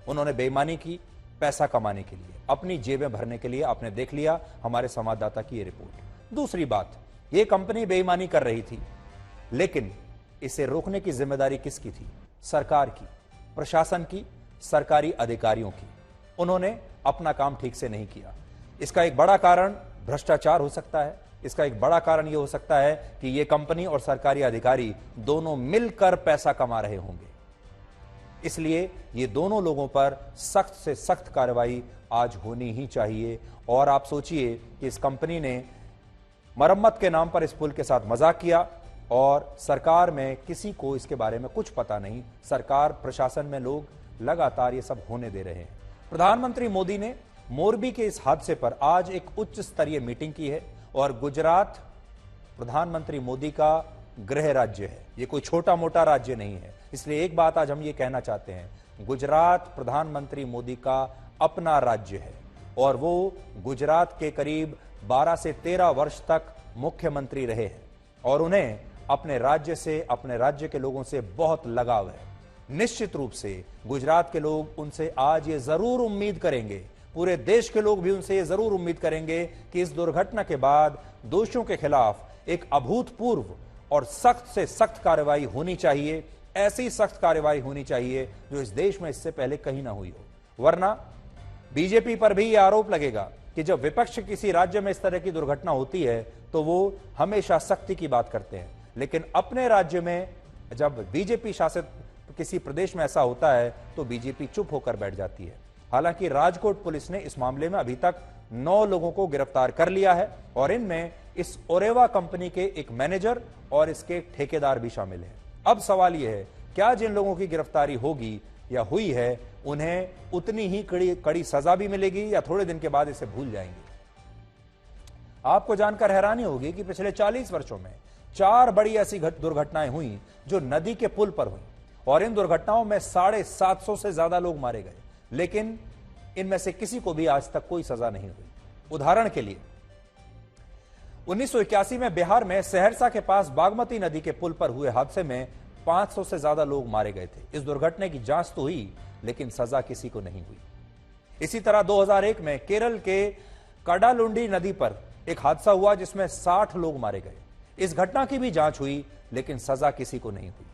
B: उन्होंने बेईमानी की, पैसा कमाने के लिए, अपनी जेबें भरने के लिए। आपने देख लिया हमारे संवाददाता की ये रिपोर्ट। दूसरी बात, ये कंपनी बेईमानी कर रही थी, लेकिन इसे रोकने की जिम्मेदारी किसकी थी? सरकार की, प्रशासन की, सरकारी अधिकारियों की। उन्होंने अपना काम ठीक से नहीं किया। इसका एक बड़ा कारण भ्रष्टाचार हो सकता है। इसका एक बड़ा कारण यह हो सकता है कि यह कंपनी और सरकारी अधिकारी दोनों मिलकर पैसा कमा रहे होंगे। इसलिए ये दोनों लोगों पर सख्त से सख्त कार्रवाई आज होनी ही चाहिए। और आप सोचिए कि इस कंपनी ने मरम्मत के नाम पर इस पुल के साथ मजाक किया और सरकार में किसी को इसके बारे में कुछ पता नहीं। सरकार, प्रशासन में लोग लगातार ये सब होने दे रहे हैं। प्रधानमंत्री मोदी ने मोरबी के इस हादसे पर आज एक उच्च स्तरीय मीटिंग की है और गुजरात प्रधानमंत्री मोदी का गृह राज्य है। ये कोई छोटा मोटा राज्य नहीं है। इसलिए एक बात आज हम ये कहना चाहते हैं, गुजरात प्रधानमंत्री मोदी का अपना राज्य है और वो गुजरात के करीब 12 से 13 वर्ष तक मुख्यमंत्री रहे हैं और उन्हें अपने राज्य से, अपने राज्य के लोगों से बहुत लगाव है। निश्चित रूप से गुजरात के लोग उनसे आज ये जरूर उम्मीद करेंगे, पूरे देश के लोग भी उनसे ये जरूर उम्मीद करेंगे कि इस दुर्घटना के बाद दोषियों के खिलाफ एक अभूतपूर्व और सख्त से सख्त कार्रवाई होनी चाहिए। ऐसी सख्त कार्रवाई होनी चाहिए जो इस देश में इससे पहले कहीं ना हुई हो। वरना बीजेपी पर भी यह आरोप लगेगा कि जब विपक्ष किसी राज्य में इस तरह की दुर्घटना होती है तो वो हमेशा सख्ती की बात करते हैं, लेकिन अपने राज्य में जब बीजेपी शासित किसी प्रदेश में ऐसा होता है तो बीजेपी चुप होकर बैठ जाती है। हालांकि राजकोट पुलिस ने इस मामले में अभी तक 9 लोगों को गिरफ्तार कर लिया है और इनमें इस ओरेवा कंपनी के एक मैनेजर और इसके ठेकेदार भी शामिल हैं। अब सवाल यह है, क्या जिन लोगों की गिरफ्तारी होगी या हुई है उन्हें उतनी ही कड़ी सजा भी मिलेगी या थोड़े दिन के बाद इसे भूल जाएंगे? आपको जानकर हैरानी होगी कि पिछले 40 वर्षों में 4 बड़ी ऐसी दुर्घटनाएं हुई जो नदी के पुल पर हुई और इन दुर्घटनाओं में 750 से ज्यादा लोग मारे गए, लेकिन इनमें से किसी को भी आज तक कोई सजा नहीं हुई। उदाहरण के लिए 1981 में बिहार में सहरसा के पास बागमती नदी के पुल पर हुए हादसे में 500 से ज्यादा लोग मारे गए थे। इस दुर्घटना की जांच तो हुई लेकिन सजा किसी को नहीं हुई। इसी तरह 2001 में केरल के कडालुंडी नदी पर एक हादसा हुआ जिसमें 60 लोग मारे गए। इस घटना की भी जांच हुई लेकिन सजा किसी को नहीं हुई।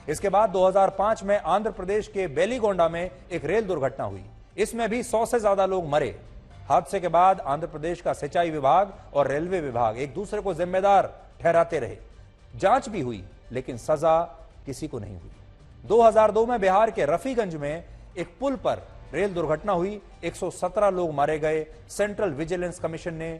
B: इसके बाद 2005 में आंध्र प्रदेश के बेलीगोंडा में एक रेल दुर्घटना हुई। इसमें भी 100 से ज्यादा लोग मरे। हादसे के बाद आंध्र प्रदेश का सिंचाई विभाग और रेलवे विभाग एक दूसरे को जिम्मेदार ठहराते रहे। जांच भी हुई लेकिन सजा किसी को नहीं हुई। 2002 में बिहार के रफीगंज में एक पुल पर रेल दुर्घटना हुई, 117 लोग मारे गए। सेंट्रल विजिलेंस कमीशन ने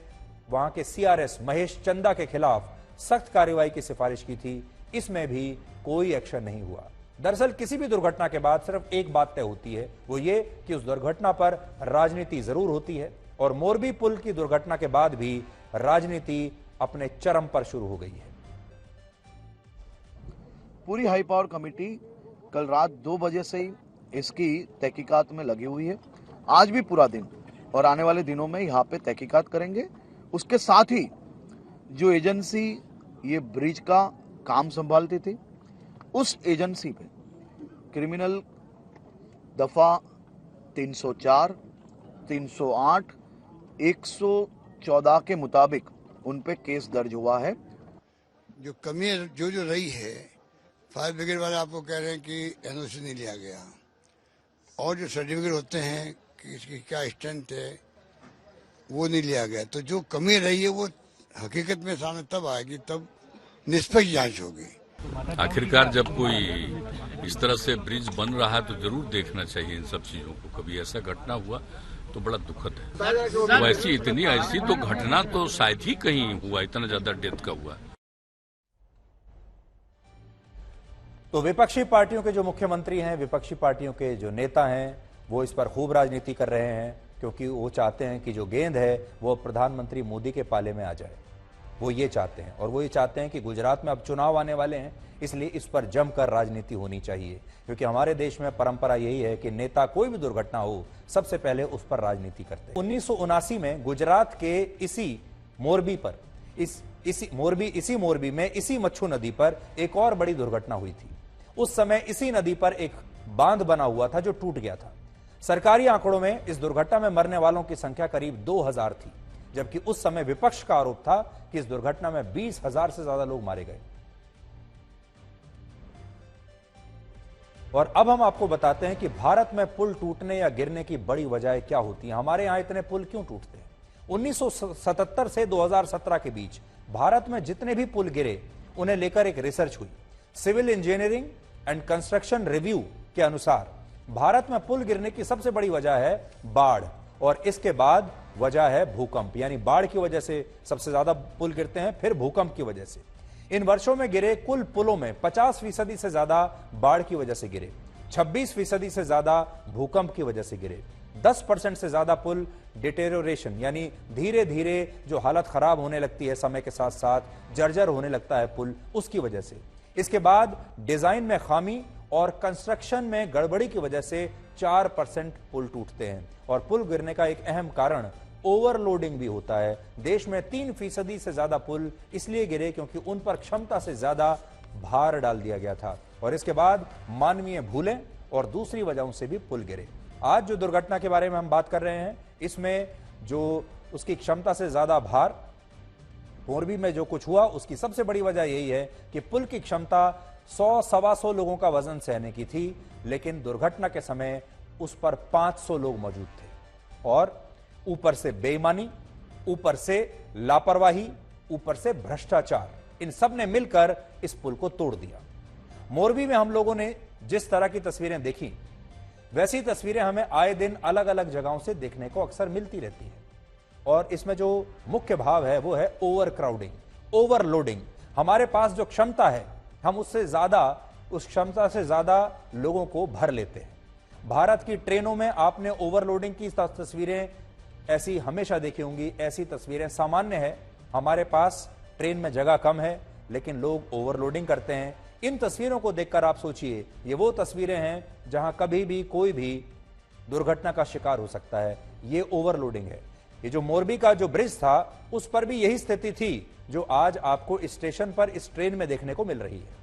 B: वहां के सीआरएस महेश चंदा के खिलाफ सख्त कार्रवाई की सिफारिश की थी। इसमें भी कोई एक्शन नहीं हुआ। दरअसल किसी भी दुर्घटना के बाद सिर्फ एक बात तय होती है, वो ये कि उस दुर्घटना पर राजनीति जरूर होती है और मोरबी पुल की दुर्घटना के बाद भी राजनीति अपने चरम पर शुरू हो गई है।
J: पूरी हाई पावर कमेटी कल रात 2 बजे से ही इसकी तहकीकात में लगी हुई है। आज भी पूरा दिन और आने वाले दिनों में यहाँ पे तहकीकात करेंगे। उसके साथ ही जो एजेंसी ये ब्रिज का काम संभालती थी, उस एजेंसी पे क्रिमिनल दफा 304, 308, 114 के मुताबिक उन पे केस दर्ज हुआ है।
K: जो कमी जो रही है, फायर ब्रिगेड वाले आपको कह रहे हैं कि एनओसी नहीं लिया गया और जो सर्टिफिकेट होते हैं कि इसकी क्या स्ट्रेंथ है वो नहीं लिया गया। तो जो कमी रही है वो हकीकत में सामने तब आएगी, तब निष्पक्ष जांच होगी।
L: आखिरकार जब कोई इस तरह से ब्रिज बन रहा है तो जरूर देखना चाहिए इन सब चीजों को। कभी ऐसा घटना हुआ तो बड़ा दुखद है। तो ऐसी तो घटना तो शायद ही कहीं हुआ, इतना ज्यादा डेथ का हुआ।
B: तो विपक्षी पार्टियों के जो मुख्यमंत्री हैं, विपक्षी पार्टियों के जो नेता हैं, वो इस पर खूब राजनीति कर रहे हैं क्योंकि वो चाहते हैं कि जो गेंद है वो प्रधानमंत्री मोदी के पाले में आ जाए। वो ये चाहते हैं और वो ये चाहते हैं कि गुजरात में अब चुनाव आने वाले हैं, इसलिए इस पर जमकर राजनीति होनी चाहिए क्योंकि हमारे देश में परंपरा यही है कि नेता कोई भी दुर्घटना हो सबसे पहले उस पर राजनीति करते हैं। 1979 में गुजरात के इसी मोरबी पर इसी मोरबी में इसी मच्छू नदी पर एक और बड़ी दुर्घटना हुई थी। उस समय इसी नदी पर एक बांध बना हुआ था जो टूट गया था। सरकारी आंकड़ों में इस दुर्घटना में मरने वालों की संख्या करीब 2000 थी, जबकि उस समय विपक्ष का आरोप था कि इस दुर्घटना में 20,000 से ज्यादा लोग मारे गए। और अब हम आपको बताते हैं कि भारत में पुल टूटने या गिरने की बड़ी वजह क्या होती है, हमारे यहां इतने पुल क्यों टूटते हैं। 1977 से 2017 के बीच भारत में जितने भी पुल गिरे उन्हें लेकर एक रिसर्च हुई। Civil engineering and construction review के अनुसार भारत में पुल गिरने की सबसे बड़ी वजह है बाढ़, और इसके बाद वजह है भूकंप। यानी बाढ़ की वजह से सबसे ज्यादा पुल गिरते हैं, फिर भूकंप की वजह से। इन वर्षों में गिरे कुल पुलों में 50% से ज्यादा बाढ़ की वजह से गिरे, 26% से ज्यादा भूकंप की वजह से गिरे, 10% से ज्यादा पुल डिटेरियोरेशन यानी धीरे धीरे जो हालत खराब होने लगती है, समय के साथ साथ जर्जर होने लगता है पुल, उसकी वजह से। इसके बाद डिजाइन में खामी और कंस्ट्रक्शन में गड़बड़ी की वजह से 4% पुल टूटते हैं। और पुल गिरने का एक अहम कारण ओवरलोडिंग भी होता है। देश में 3% से ज्यादा पुल इसलिए गिरे क्योंकि उन पर क्षमता से ज्यादा भार डाल दिया गया था, और इसके बाद मानवीय भूलें और दूसरी वजहों से भी पुल गिरे। आज जो दुर्घटना के बारे में हम बात कर रहे हैं, इसमें जो उसकी क्षमता से ज्यादा भार, मोरबी में जो कुछ हुआ उसकी सबसे बड़ी वजह यही है कि पुल की क्षमता 100-125 लोगों का वजन सहने की थी, लेकिन दुर्घटना के समय उस पर 500 लोग मौजूद थे। और ऊपर से बेईमानी, ऊपर से लापरवाही, ऊपर से भ्रष्टाचार, इन सब ने मिलकर इस पुल को तोड़ दिया। मोरबी में हम लोगों ने जिस तरह की तस्वीरें देखी, वैसी तस्वीरें हमें आए दिन अलग अलग जगहों से देखने को अक्सर मिलती रहती है। और इसमें जो मुख्य भाव है वो है ओवर क्राउडिंग, ओवरलोडिंग। हमारे पास जो क्षमता है, हम उससे ज्यादा, उस क्षमता से ज्यादा लोगों को भर लेते हैं। भारत की ट्रेनों में आपने ओवरलोडिंग की तस्वीरें ऐसी हमेशा देखी होंगी, ऐसी तस्वीरें सामान्य है। हमारे पास ट्रेन में जगह कम है लेकिन लोग ओवरलोडिंग करते हैं। इन तस्वीरों को देखकर आप सोचिए, ये वो तस्वीरें हैं जहां कभी भी कोई भी दुर्घटना का शिकार हो सकता है। ये ओवरलोडिंग है। ये जो मोरबी का जो ब्रिज था, उस पर भी यही स्थिति थी जो आज आपको स्टेशन पर इस ट्रेन में देखने को मिल रही है।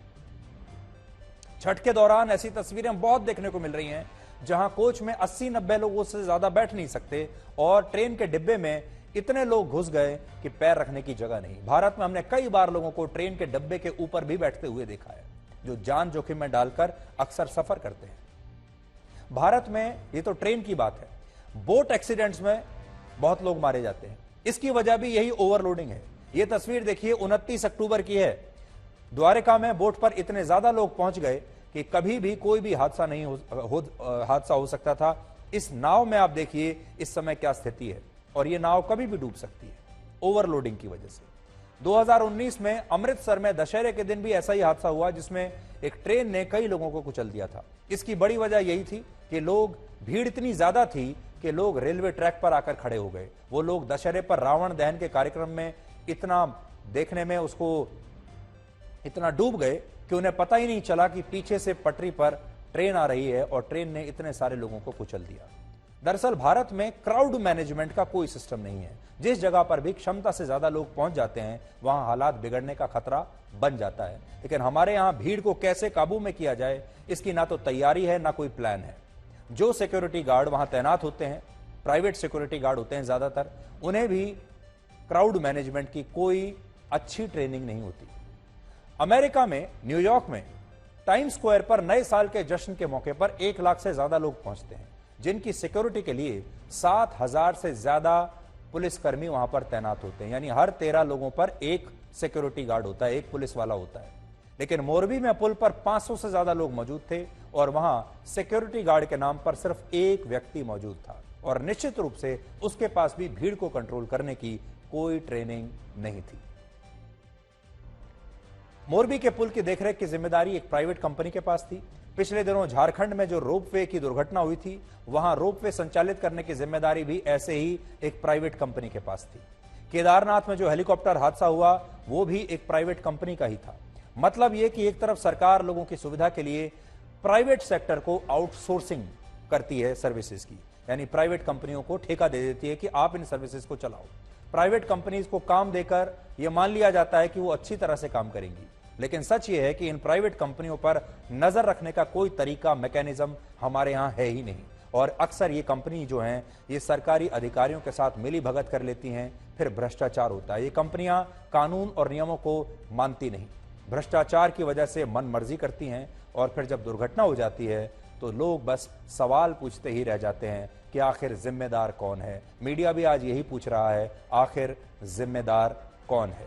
B: छठ के दौरान ऐसी तस्वीरें बहुत देखने को मिल रही हैं जहां कोच में 80-90 लोगों से ज्यादा बैठ नहीं सकते और ट्रेन के डिब्बे में इतने लोग घुस गए कि पैर रखने की जगह नहीं। भारत में हमने कई बार लोगों को ट्रेन के डिब्बे के ऊपर भी बैठते हुए देखा है, जो जान जोखिम में डालकर अक्सर सफर करते हैं। भारत में ये तो ट्रेन की बात है, बोट एक्सीडेंट्स में बहुत लोग मारे जाते हैं। इसकी वजह भी यही ओवरलोडिंग है। यह तस्वीर देखिए 29 अक्टूबर की है। द्वारका में बोट पर इतने ज्यादा लोग पहुंच गए कि कभी भी कोई भी हादसा नहीं हादसा हो सकता था। इस नाव में आप देखिए इस समय क्या स्थिति है, और यह नाव कभी भी डूब सकती है ओवरलोडिंग की वजह से। 2019 में अमृतसर में दशहरे के दिन भी ऐसा ही हादसा हुआ जिसमें एक ट्रेन ने कई लोगों को कुचल दिया था। इसकी बड़ी वजह यही थी कि भीड़ इतनी ज्यादा थी कि लोग रेलवे ट्रैक पर आकर खड़े हो गए। वो लोग दशहरे पर रावण दहन के कार्यक्रम में इतना देखने में उसको इतना डूब गए कि उन्हें पता ही नहीं चला कि पीछे से पटरी पर ट्रेन आ रही है और ट्रेन ने इतने सारे लोगों को कुचल दिया। दरअसल भारत में क्राउड मैनेजमेंट का कोई सिस्टम नहीं है। जिस जगह पर भी क्षमता से ज्यादा लोग पहुंच जाते हैं वहां हालात बिगड़ने का खतरा बन जाता है। लेकिन हमारे यहां भीड़ को कैसे काबू में किया जाए, इसकी ना तो तैयारी है ना कोई प्लान है। जो सिक्योरिटी गार्ड वहां तैनात होते हैं, प्राइवेट सिक्योरिटी गार्ड होते हैं ज्यादातर, उन्हें भी क्राउड मैनेजमेंट की कोई अच्छी ट्रेनिंग नहीं होती। अमेरिका में न्यूयॉर्क में टाइम स्क्वायर पर नए साल के जश्न के मौके पर 1 लाख से ज्यादा लोग पहुंचते हैं, जिनकी सिक्योरिटी के लिए 7,000 से ज्यादा पुलिसकर्मी वहां पर तैनात होते हैं। यानी हर 13 लोगों पर एक सिक्योरिटी गार्ड होता है, एक पुलिस वाला होता है। लेकिन मोरबी में पुल पर 500 से ज्यादा लोग मौजूद थे और वहां सिक्योरिटी गार्ड के नाम पर सिर्फ एक व्यक्ति मौजूद था, और निश्चित रूप से उसके पास भी भीड़ को कंट्रोल करने की कोई ट्रेनिंग नहीं थी। मोरबी के पुल की देखरेख की जिम्मेदारी एक प्राइवेट कंपनी के पास थी। पिछले दिनों झारखंड में जो रोपवे की दुर्घटना हुई थी, वहां रोपवे संचालित करने की जिम्मेदारी भी ऐसे ही एक प्राइवेट कंपनी के पास थी। केदारनाथ में जो हेलीकॉप्टर हादसा हुआ वो भी एक प्राइवेट कंपनी का ही था। मतलब यह कि एक तरफ सरकार लोगों की सुविधा के लिए प्राइवेट सेक्टर को आउटसोर्सिंग करती है सर्विसेज की, यानी प्राइवेट कंपनियों को ठेका दे देती है कि आप इन सर्विसेज को चलाओ। प्राइवेट कंपनीज को काम देकर यह मान लिया जाता है कि वो अच्छी तरह से काम करेंगी, लेकिन सच ये है कि इन प्राइवेट कंपनियों पर नजर रखने का कोई तरीका, मैकेनिज्म हमारे यहां है ही नहीं। और अक्सर ये कंपनी जो हैं ये सरकारी अधिकारियों के साथ मिली भगत कर लेती हैं, फिर भ्रष्टाचार होता है। ये कंपनियां कानून और नियमों को मानती नहीं, भ्रष्टाचार की वजह से मन मर्जी करती हैं और फिर जब दुर्घटना हो जाती है तो लोग बस सवाल पूछते ही रह जाते हैं कि आखिर जिम्मेदार कौन है। मीडिया भी आज यही पूछ रहा है, आखिर जिम्मेदार कौन है।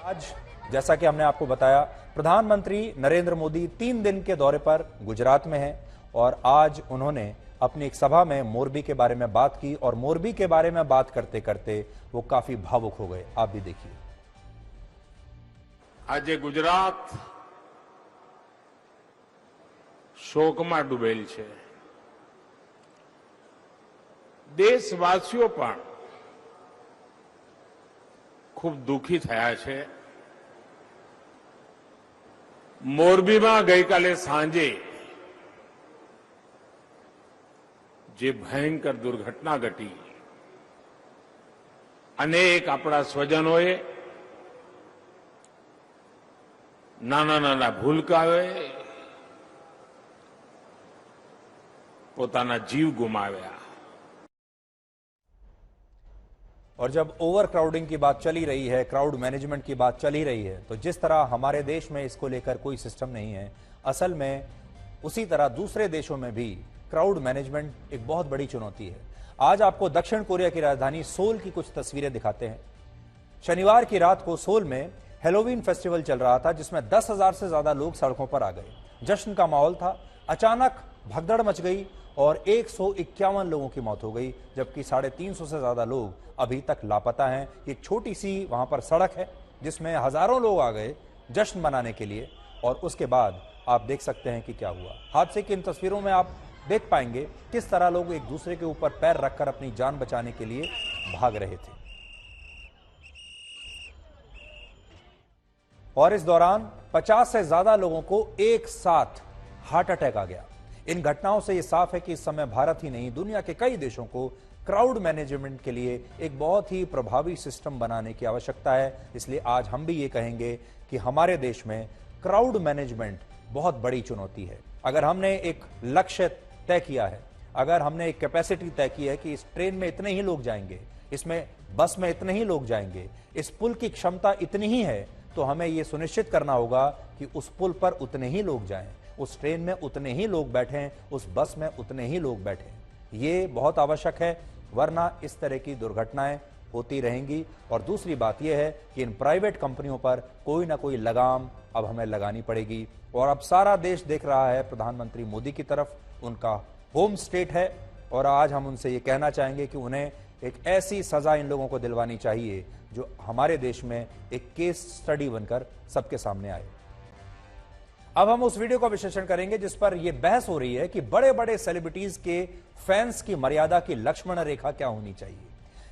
B: आज जैसा कि हमने आपको बताया, प्रधानमंत्री नरेंद्र मोदी 3 दिन के दौरे पर गुजरात में हैं और आज उन्होंने अपनी एक सभा में मोरबी के बारे में बात की और मोरबी के बारे में बात करते करते वो काफी भावुक हो गए। आप भी देखिए।
M: આજે ગુજરાત શોકમાં ડૂબેલ છે। દેશવાસીઓ પણ ખૂબ દુઃખી થયા છે। મોરબીમાં ગઈકાલે સાંજે જે ભયંકર દુર્ઘટના ઘટી, અનેક આપણા સ્વજનોએ, નાના નાના ભૂલકાઓએ પોતાના જીવ ગુમાવ્યા।
B: और जब ओवर क्राउडिंग की बात चली रही है, क्राउड मैनेजमेंट की बात चली रही है, तो जिस तरह हमारे देश में इसको लेकर कोई सिस्टम नहीं है, असल में उसी तरह दूसरे देशों में भी क्राउड मैनेजमेंट एक बहुत बड़ी चुनौती है। आज आपको दक्षिण कोरिया की राजधानी सोल की कुछ तस्वीरें दिखाते हैं। शनिवार की रात को सोल में हेलोवीन फेस्टिवल चल रहा था, जिसमें 10,000 से ज्यादा लोग सड़कों पर आ गए। जश्न का माहौल था। अचानक भगदड़ मच गई और 151 लोगों की मौत हो गई, जबकि 350 से ज्यादा लोग अभी तक लापता हैं। एक छोटी सी वहां पर सड़क है जिसमें हजारों लोग आ गए जश्न मनाने के लिए, और उसके बाद आप देख सकते हैं कि क्या हुआ। हादसे की इन तस्वीरों में आप देख पाएंगे किस तरह लोग एक दूसरे के ऊपर पैर रखकर अपनी जान बचाने के लिए भाग रहे थे। और इस दौरान 50 से ज्यादा लोगों को एक साथ हार्ट अटैक आ गया। इन घटनाओं से यह साफ है कि इस समय भारत ही नहीं, दुनिया के कई देशों को क्राउड मैनेजमेंट के लिए एक बहुत ही प्रभावी सिस्टम बनाने की आवश्यकता है। इसलिए आज हम भी ये कहेंगे कि हमारे देश में क्राउड मैनेजमेंट बहुत बड़ी चुनौती है। अगर हमने एक लक्ष्य तय किया है, अगर हमने एक कैपेसिटी तय की है कि इस ट्रेन में इतने ही लोग जाएंगे, इसमें बस में इतने ही लोग जाएंगे, इस पुल की क्षमता इतनी ही है, तो हमें यह सुनिश्चित करना होगा कि उस पुल पर उतने ही लोग जाएं, उस ट्रेन में उतने ही लोग बैठें, उस बस में उतने ही लोग बैठें। ये बहुत आवश्यक है, वरना इस तरह की दुर्घटनाएं होती रहेंगी। और दूसरी बात यह है कि इन प्राइवेट कंपनियों पर कोई ना कोई लगाम अब हमें लगानी पड़ेगी। और अब सारा देश देख रहा है प्रधानमंत्री मोदी की तरफ, उनका होम स्टेट है, और आज हम उनसे ये कहना चाहेंगे कि उन्हें एक ऐसी सजा इन लोगों को दिलवानी चाहिए जो हमारे देश में एक केस स्टडी बनकर सबके सामने आए। अब हम उस वीडियो का विश्लेषण करेंगे जिस पर यह बहस हो रही है कि बड़े बड़े सेलिब्रिटीज के फैंस की मर्यादा की लक्ष्मण रेखा क्या होनी चाहिए।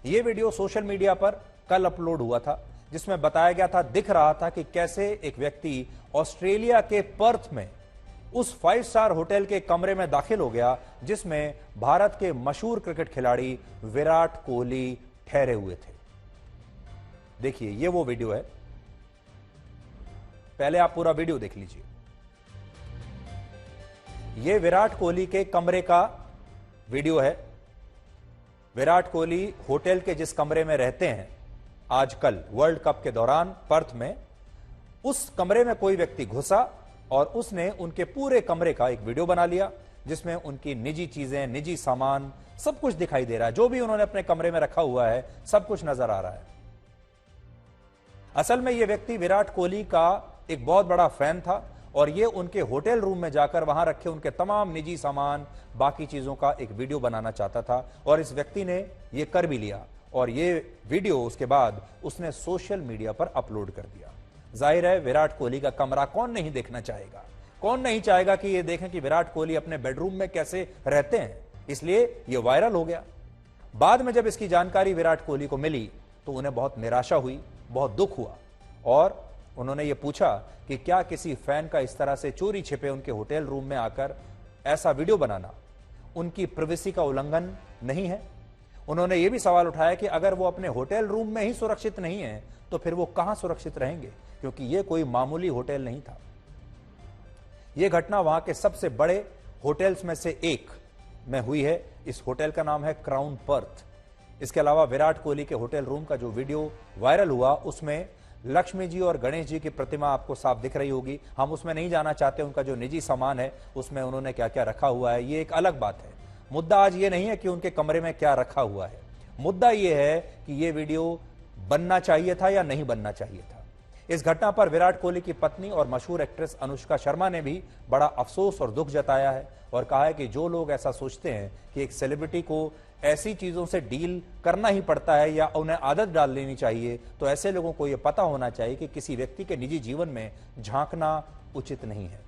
B: यह वीडियो सोशल मीडिया पर कल अपलोड हुआ था, जिसमें बताया गया था, दिख रहा था कि कैसे एक व्यक्ति ऑस्ट्रेलिया के पर्थ में उस 5 स्टार होटल के कमरे में दाखिल हो गया जिसमें भारत के मशहूर क्रिकेट खिलाड़ी विराट कोहली ठहरे हुए थे। देखिए, ये वो वीडियो है, पहले आप पूरा वीडियो देख लीजिए। ये विराट कोहली के कमरे का वीडियो है। विराट कोहली होटल के जिस कमरे में रहते हैं आजकल वर्ल्ड कप के दौरान पर्थ में, उस कमरे में कोई व्यक्ति घुसा और उसने उनके पूरे कमरे का एक वीडियो बना लिया जिसमें उनकी निजी चीजें, निजी सामान, सब कुछ दिखाई दे रहा है। जो भी उन्होंने अपने कमरे में रखा हुआ है सब कुछ नजर आ रहा है। असल में यह व्यक्ति विराट कोहली का एक बहुत बड़ा फैन था और ये उनके होटल रूम में जाकर वहां रखे उनके तमाम निजी सामान, बाकी चीजों का एक वीडियो बनाना चाहता था और इस व्यक्ति ने यह कर भी लिया और ये वीडियो उसके बाद उसने सोशल मीडिया पर अपलोड कर दिया। जाहिर है विराट कोहली का कमरा कौन नहीं देखना चाहेगा, कौन नहीं चाहेगा कि ये देखें कि विराट कोहली अपने बेडरूम में कैसे रहते हैं, इसलिए ये वायरल हो गया। बाद में जब इसकी जानकारी विराट कोहली को मिली तो उन्हें बहुत निराशा हुई, बहुत दुख हुआ और उन्होंने ये पूछा कि क्या किसी फैन का इस तरह से चोरी छिपे उनके होटल रूम में आकर ऐसा वीडियो बनाना उनकी प्राइवेसी का उल्लंघन नहीं है। उन्होंने ये भी सवाल उठाया कि अगर वो अपने होटल रूम में ही सुरक्षित नहीं है तो फिर वो कहां सुरक्षित रहेंगे, क्योंकि ये कोई मामूली होटल नहीं था, यह घटना वहां के सबसे बड़े होटल्स में से एक में हुई है। इस होटल का नाम है क्राउन पर्थ। इसके अलावा विराट कोहली के होटल रूम का जो वीडियो वायरल हुआ उसमें लक्ष्मी जी और गणेश जी की प्रतिमा आपको साफ दिख रही होगी। हम उसमें नहीं जाना चाहते, उनका जो निजी सामान है उसमें उन्होंने क्या क्या रखा हुआ है ये एक अलग बात है। मुद्दा आज ये नहीं है कि उनके कमरे में क्या रखा हुआ है, मुद्दा ये है कि ये वीडियो बनना चाहिए था या नहीं बनना चाहिए था। इस घटना पर विराट कोहली की पत्नी और मशहूर एक्ट्रेस अनुष्का शर्मा ने भी बड़ा अफसोस और दुख जताया है और कहा है कि जो लोग ऐसा सोचते हैं कि एक सेलिब्रिटी को ऐसी चीजों से डील करना ही पड़ता है या उन्हें आदत डाल लेनी चाहिए, तो ऐसे लोगों को यह पता होना चाहिए कि किसी व्यक्ति के निजी जीवन में झांकना उचित नहीं है।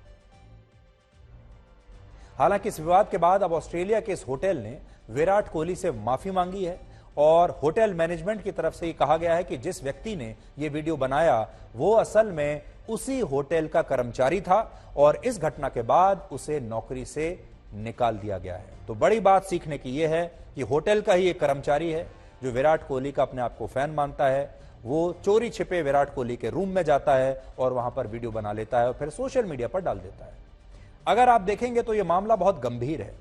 B: हालांकि इस विवाद के बाद अब ऑस्ट्रेलिया के इस होटल ने विराट कोहली से माफी मांगी है और होटल मैनेजमेंट की तरफ से ये कहा गया है कि जिस व्यक्ति ने ये वीडियो बनाया वो असल में उसी होटल का कर्मचारी था और इस घटना के बाद उसे नौकरी से निकाल दिया गया है। तो बड़ी बात सीखने की यह है कि होटल का ही एक कर्मचारी है जो विराट कोहली का अपने आप को फैन मानता है, वो चोरी छिपे विराट कोहली के रूम में जाता है और वहां पर वीडियो बना लेता है और फिर सोशल मीडिया पर डाल देता है। अगर आप देखेंगे तो यह मामला बहुत गंभीर है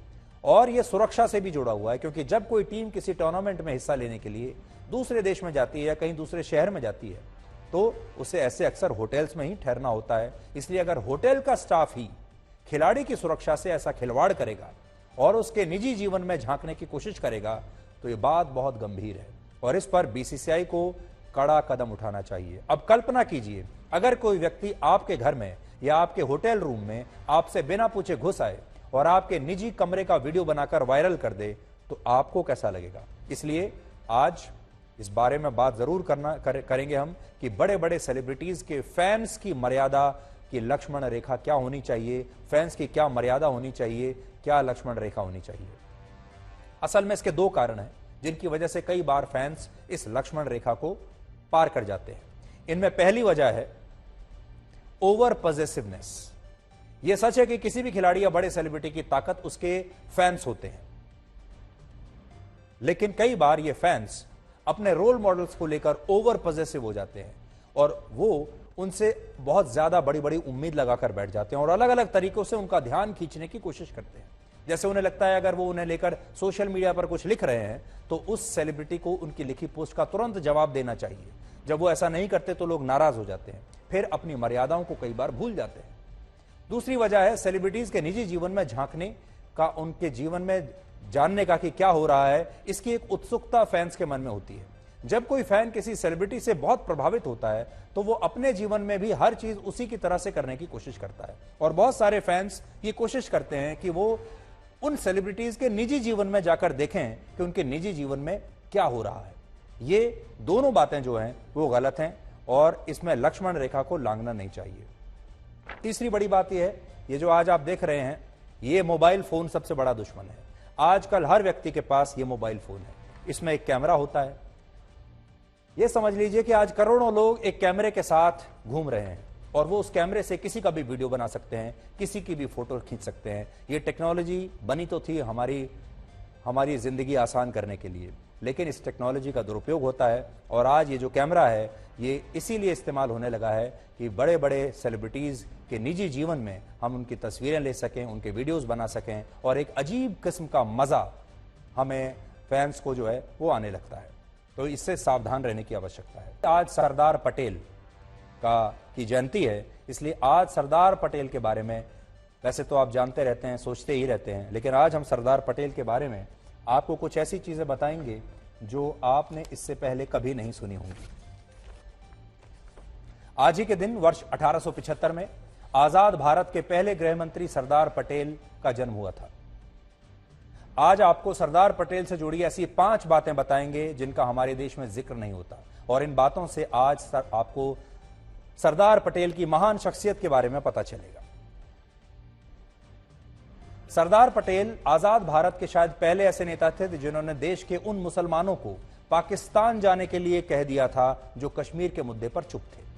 B: और यह सुरक्षा से भी जुड़ा हुआ है, क्योंकि जब कोई टीम किसी टूर्नामेंट में हिस्सा लेने के लिए दूसरे देश में जाती है या कहीं दूसरे शहर में जाती है तो उसे ऐसे अक्सर होटल्स में ही ठहरना होता है। इसलिए अगर होटल का स्टाफ ही खिलाड़ी की सुरक्षा से ऐसा खिलवाड़ करेगा और उसके निजी जीवन में झांकने की कोशिश करेगा तो यह बात बहुत गंभीर है और इस पर बीसीसीआई को कड़ा कदम उठाना चाहिए। अब कल्पना कीजिए अगर कोई व्यक्ति आपके घर में या आपके होटल रूम में आपसे बिना पूछे घुस आए और आपके निजी कमरे का वीडियो बनाकर वायरल कर दे तो आपको कैसा लगेगा। इसलिए आज इस बारे में बात जरूर करेंगे हम कि बड़े बड़े सेलिब्रिटीज के फैंस की मर्यादा की लक्ष्मण रेखा क्या होनी चाहिए, फैंस की क्या मर्यादा होनी चाहिए, क्या लक्ष्मण रेखा होनी चाहिए। असल में इसके दो कारण हैं जिनकी वजह से कई बार फैंस इस लक्ष्मण रेखा को पार कर जाते हैं। इनमें पहली वजह है ओवर पॉसेसिवनेस। यह सच है कि किसी भी खिलाड़ी या बड़े सेलिब्रिटी की ताकत उसके फैंस होते हैं, लेकिन कई बार ये फैंस अपने रोल मॉडल्स को लेकर ओवर पॉसेसिव हो जाते हैं और वो उनसे बहुत ज्यादा बड़ी बड़ी उम्मीद लगाकर बैठ जाते हैं और अलग अलग तरीकों से उनका ध्यान खींचने की कोशिश करते हैं। जैसे उन्हें लगता है अगर वो उन्हें लेकर सोशल मीडिया पर कुछ लिख रहे हैं तो उस सेलिब्रिटी को उनकी लिखी पोस्ट का तुरंत जवाब देना चाहिए। जब वो ऐसा नहीं करते तो लोग नाराज हो जाते हैं, फिर अपनी मर्यादाओं को कई बार भूल जाते हैं। दूसरी वजह है सेलिब्रिटीज के निजी जीवन में झांकने का, उनके जीवन में जानने का कि क्या हो रहा है, इसकी एक उत्सुकता फैंस के मन में होती है। जब कोई फैन किसी सेलिब्रिटी से बहुत प्रभावित होता है तो वो अपने जीवन में भी हर चीज उसी की तरह से करने की कोशिश करता है और बहुत सारे फैंस ये कोशिश करते हैं कि वो उन सेलिब्रिटीज के निजी जीवन में जाकर देखें कि उनके निजी जीवन में क्या हो रहा है। ये दोनों बातें जो हैं वो गलत हैं और इसमें लक्ष्मण रेखा को लांघना नहीं चाहिए। तीसरी बड़ी बात यह है, ये जो आज आप देख रहे हैं ये मोबाइल फोन सबसे बड़ा दुश्मन है। आजकल हर व्यक्ति के पास ये मोबाइल फोन है, इसमें एक कैमरा होता है। ये समझ लीजिए कि आज करोड़ों लोग एक कैमरे के साथ घूम रहे हैं और वो उस कैमरे से किसी का भी वीडियो बना सकते हैं, किसी की भी फोटो खींच सकते हैं। ये टेक्नोलॉजी बनी तो थी हमारी जिंदगी आसान करने के लिए, लेकिन इस टेक्नोलॉजी का दुरुपयोग होता है और आज ये जो कैमरा है ये इसीलिए इस्तेमाल होने लगा है कि बड़े बड़े सेलिब्रिटीज के निजी जीवन में हम उनकी तस्वीरें ले सकें, उनके वीडियोस बना सकें और एक अजीब किस्म का मजा हमें फैंस को जो है वो आने लगता है। तो इससे सावधान रहने की आवश्यकता है। आज सरदार पटेल की जयंती है, इसलिए आज सरदार पटेल के बारे में वैसे तो आप जानते रहते हैं, सोचते ही रहते हैं, लेकिन आज हम सरदार पटेल के बारे में आपको कुछ ऐसी चीजें बताएंगे जो आपने इससे पहले कभी नहीं सुनी होंगी। आज ही के दिन वर्ष 1875 में आजाद भारत के पहले गृह मंत्री सरदार पटेल का जन्म हुआ था। आज आपको सरदार पटेल से जुड़ी ऐसी 5 बातें बताएंगे जिनका हमारे देश में जिक्र नहीं होता और इन बातों से आज आपको सरदार पटेल की महान शख्सियत के बारे में पता चलेगा। सरदार पटेल आजाद भारत के शायद पहले ऐसे नेता थे जिन्होंने देश के उन मुसलमानों को पाकिस्तान जाने के लिए कह दिया था जो कश्मीर के मुद्दे पर चुप थे।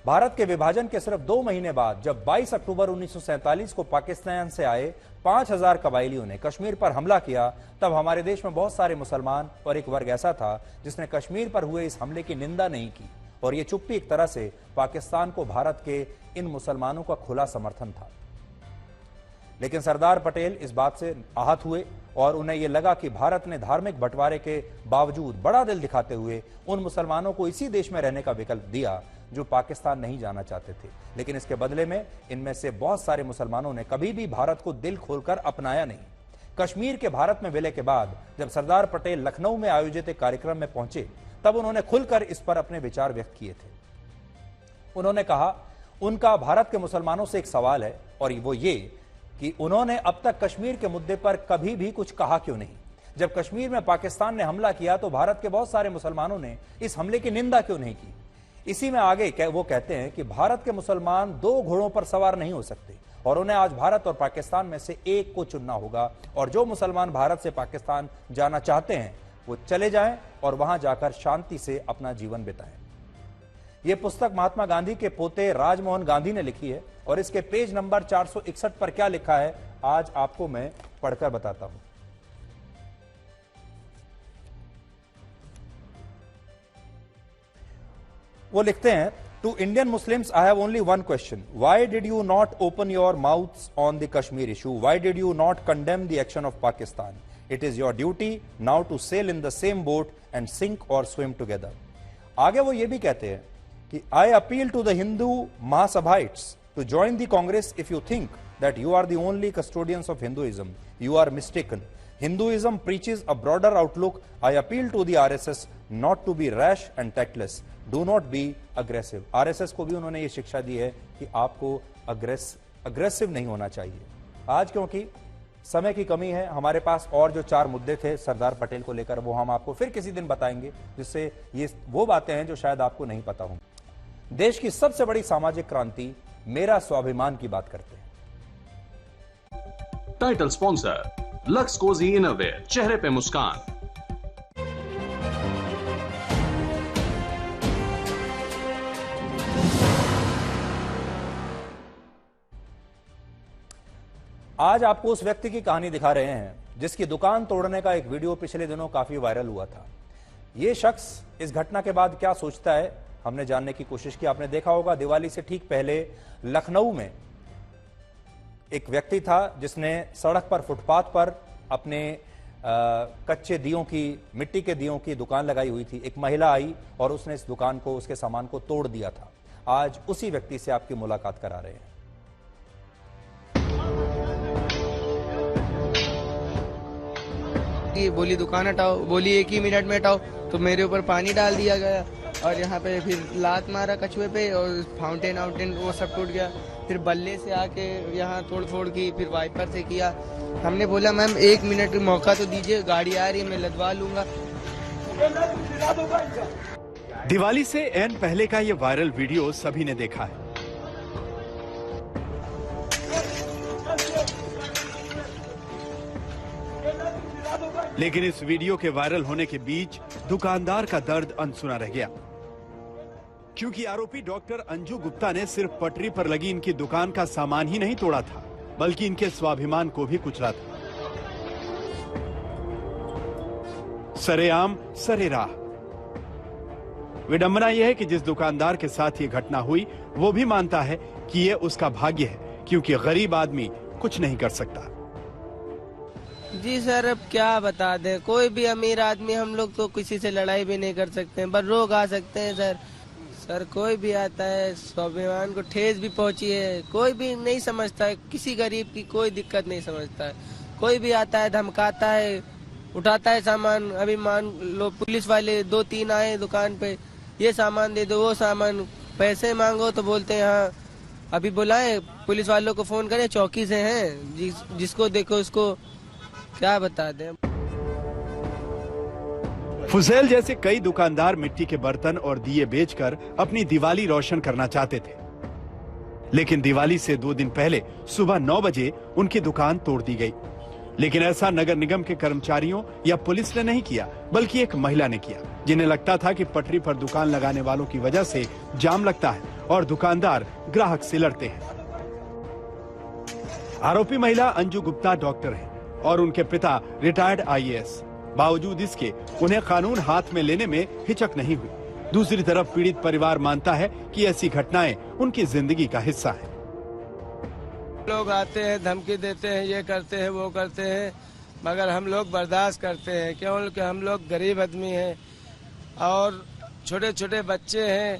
B: भारत के विभाजन के सिर्फ 2 महीने बाद जब 22 अक्टूबर 1947 को पाकिस्तान से आए 5000 कबायलियों ने कश्मीर पर हमला किया, तब हमारे देश में बहुत सारे मुसलमान और एक वर्ग ऐसा था जिसने कश्मीर पर हुए इस हमले की निंदा नहीं की और यह चुप्पी एक तरह से पाकिस्तान को भारत के इन मुसलमानों का खुला समर्थन था। लेकिन सरदार पटेल इस बात से आहत हुए और उन्हें यह लगा कि भारत ने धार्मिक बंटवारे के बावजूद बड़ा दिल दिखाते हुए उन मुसलमानों को इसी देश में रहने का विकल्प दिया जो पाकिस्तान नहीं जाना चाहते थे। लेकिन इसके बदले में इनमें से बहुत सारे मुसलमानों ने कभी भी भारत को दिल खोलकर अपनाया नहीं। कश्मीर के भारत में विलय के बाद जब सरदार पटेल लखनऊ में आयोजित एक कार्यक्रम में पहुंचे तब उन्होंने खुलकर इस पर अपने विचार व्यक्त किए थे। उन्होंने कहा, उनका भारत के मुसलमानों से एक सवाल है और वो ये कि उन्होंने अब तक कश्मीर के मुद्दे पर कभी भी कुछ कहा क्यों नहीं। जब कश्मीर में पाकिस्तान ने हमला किया तो भारत के बहुत सारे मुसलमानों ने इस हमले की निंदा क्यों नहीं की। इसी में आगे वो कहते हैं कि भारत के मुसलमान दो घोड़ों पर सवार नहीं हो सकते और उन्हें आज भारत और पाकिस्तान में से एक को चुनना होगा और जो मुसलमान भारत से पाकिस्तान जाना चाहते हैं वो चले जाएं और वहां जाकर शांति से अपना जीवन बिताएं। यह पुस्तक महात्मा गांधी के पोते राजमोहन गांधी ने लिखी है और इसके पेज नंबर 461 पर क्या लिखा है आज आपको मैं पढ़कर बताता हूं। वो लिखते हैं, to Indian Muslims I have only one question, why did you not open your mouths on the Kashmir issue, why did you not condemn the action of Pakistan, it is your duty now to sail in the same boat and sink और swim together. आगे वो ये भी कहते हैं कि I appeal to the Hindu Mahasabhaites to join the Congress if you think that you are the only custodians of Hinduism. You are mistaken. Hinduism preaches a broader outlook. I appeal to the RSS not to be rash and tactless. Do not be aggressive. RSS को भी उन्होंने ये शिक्षा दी है कि आपको aggressive नहीं होना चाहिए। आज क्योंकि समय की कमी है, हमारे पास और जो 4 मुद्दे थे सरदार पटेल को लेकर वो हम आपको फिर किसी दिन बताएंगे, जिससे ये वो बातें हैं जो शायद आपको नहीं पता हों। देश की सबसे बड़ी सामाजिक क्रांति मेरा स्वाभिमान की बात करते हैं।
N: Title sponsor Lux Cozi innerwear, चेहरे पे मुस्कान।
B: आज आपको उस व्यक्ति की कहानी दिखा रहे हैं जिसकी दुकान तोड़ने का एक वीडियो पिछले दिनों काफी वायरल हुआ था। यह शख्स इस घटना के बाद क्या सोचता है हमने जानने की कोशिश की। आपने देखा होगा दिवाली से ठीक पहले लखनऊ में एक व्यक्ति था जिसने सड़क पर फुटपाथ पर अपने कच्चे दियों की, मिट्टी के दियों की दुकान लगाई हुई थी। एक महिला आई और उसने इस दुकान को, उसके सामान को तोड़ दिया था। आज उसी व्यक्ति से आपकी मुलाकात करा रहे हैं।
O: बोली दुकान हटाओ, बोली 1 ही मिनट में हटाओ, तो मेरे ऊपर पानी डाल दिया गया और यहाँ पे फिर लात मारा कछुए पे और फाउंटेन वो सब टूट गया। फिर बल्ले से आके यहाँ तोड़ फोड़ की, फिर वाइपर से किया। हमने बोला मैम 1 मिनट मौका तो दीजिए, गाड़ी आ रही है मैं लदवा लूंगा।
P: दिवाली से ऐन पहले का ये वायरल वीडियो सभी ने देखा है। लेकिन इस वीडियो के वायरल होने के बीच दुकानदार का दर्द अनसुना रह गया, क्योंकि आरोपी डॉक्टर अंजू गुप्ता ने सिर्फ पटरी पर लगी इनकी दुकान का सामान ही नहीं तोड़ा था, बल्कि इनके स्वाभिमान को भी कुचला था। सरेआम सरेराह। विडंबना यह है कि जिस दुकानदार के साथ ये घटना हुई वो भी मानता है कि ये उसका भाग्य है, क्योंकि गरीब आदमी कुछ नहीं कर सकता।
O: जी सर, अब क्या बता दें, कोई भी अमीर आदमी, हम लोग तो किसी से लड़ाई भी नहीं कर सकते हैं, पर रोग आ सकते हैं सर। सर कोई भी आता है, स्वाभिमान को ठेस भी पहुंची है, कोई भी नहीं समझता है, किसी गरीब की कोई दिक्कत नहीं समझता है। कोई भी आता है, धमकाता है, उठाता है सामान। अभी मान लो पुलिस वाले 2-3 आए दुकान पे, ये सामान दे दो, वो सामान, पैसे मांगो तो बोलते हैं हाँ अभी बुलाए, पुलिस वालों को फोन करें, चौकी से हैं, जिसको देखो उसको क्या बता दें।
P: फुजैल जैसे कई दुकानदार मिट्टी के बर्तन और दिए बेचकर अपनी दिवाली रोशन करना चाहते थे, लेकिन दिवाली से 2 दिन पहले सुबह 9 बजे उनकी दुकान तोड़ दी गई। लेकिन ऐसा नगर निगम के कर्मचारियों या पुलिस ने नहीं किया, बल्कि एक महिला ने किया, जिन्हें लगता था कि पटरी पर दुकान लगाने वालों की वजह से जाम लगता है और दुकानदार ग्राहक से लड़ते हैं। आरोपी महिला अंजू गुप्ता डॉक्टर है और उनके पिता रिटायर्ड IAS। बावजूद इसके उन्हें कानून हाथ में लेने में हिचक नहीं हुई। दूसरी तरफ पीड़ित परिवार मानता है कि ऐसी घटनाएं उनकी जिंदगी का हिस्सा है।
O: लोग आते हैं, धमकी देते हैं, ये करते हैं, वो करते हैं, मगर हम लोग बर्दाश्त करते हैं क्योंकि हम लोग गरीब आदमी हैं और छोटे छोटे बच्चे हैं।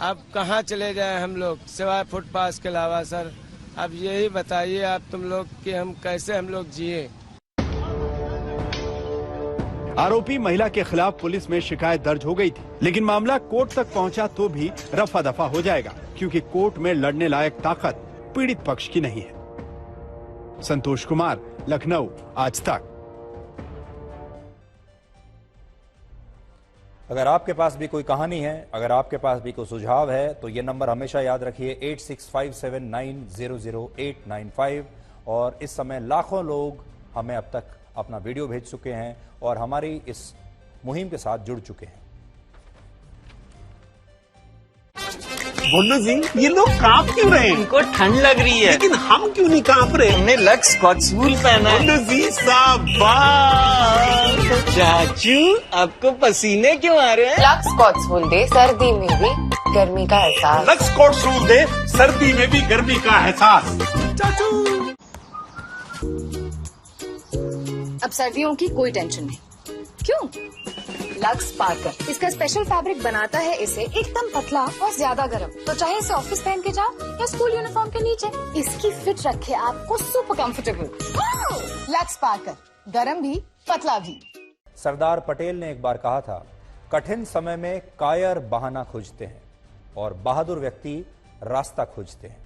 O: अब कहाँ चले जाएं हम लोग सिवाय फुटपाथ के अलावा सर। अब यही बताइए आप तुम लोग कि हम कैसे हम लोग जिए।
P: आरोपी महिला के खिलाफ पुलिस में शिकायत दर्ज हो गई थी, लेकिन मामला कोर्ट तक पहुंचा तो भी रफा दफा हो जाएगा क्योंकि कोर्ट में लड़ने लायक ताकत पीड़ित पक्ष की नहीं है। संतोष कुमार, लखनऊ, आज तक।
B: अगर आपके पास भी कोई कहानी है, अगर आपके पास भी कोई सुझाव है तो ये नंबर हमेशा याद रखिए 8657900895। और इस समय लाखों लोग हमें अब तक अपना वीडियो भेज चुके हैं और हमारी इस मुहिम के साथ जुड़ चुके हैं।
Q: बोलो जी, ये लोग कांप क्यों रहे हैं?
R: इनको ठंड लग रही है,
Q: लेकिन हम क्यों नहीं कांप रहे?
R: हमने लक्स स्कॉच वूल पहना है।
Q: बोलो जी, शाबाश।
R: चाचू, आपको पसीने क्यों आ रहे हैं?
S: लक्स स्कॉच वूल दे, सर्दी में भी गर्मी का एहसास।
Q: लक्स स्कॉच वूल दे, सर्दी में भी गर्मी का एहसास। चाचू।
T: अब सर्दियों की कोई टेंशन नहीं। क्यों? लक्स पार्कर इसका स्पेशल फैब्रिक बनाता है इसे एकदम पतला और ज्यादा गर्म, तो चाहे इसे ऑफिस पहन के जाओ या स्कूल यूनिफॉर्म के नीचे, इसकी फिट रखे आपको सुपर कंफर्टेबल। लक्स पार्कर, गर्म भी पतला भी।
B: सरदार पटेल ने एक बार कहा था, कठिन समय में कायर बहाना खोजते हैं और बहादुर व्यक्ति रास्ता खोजते हैं।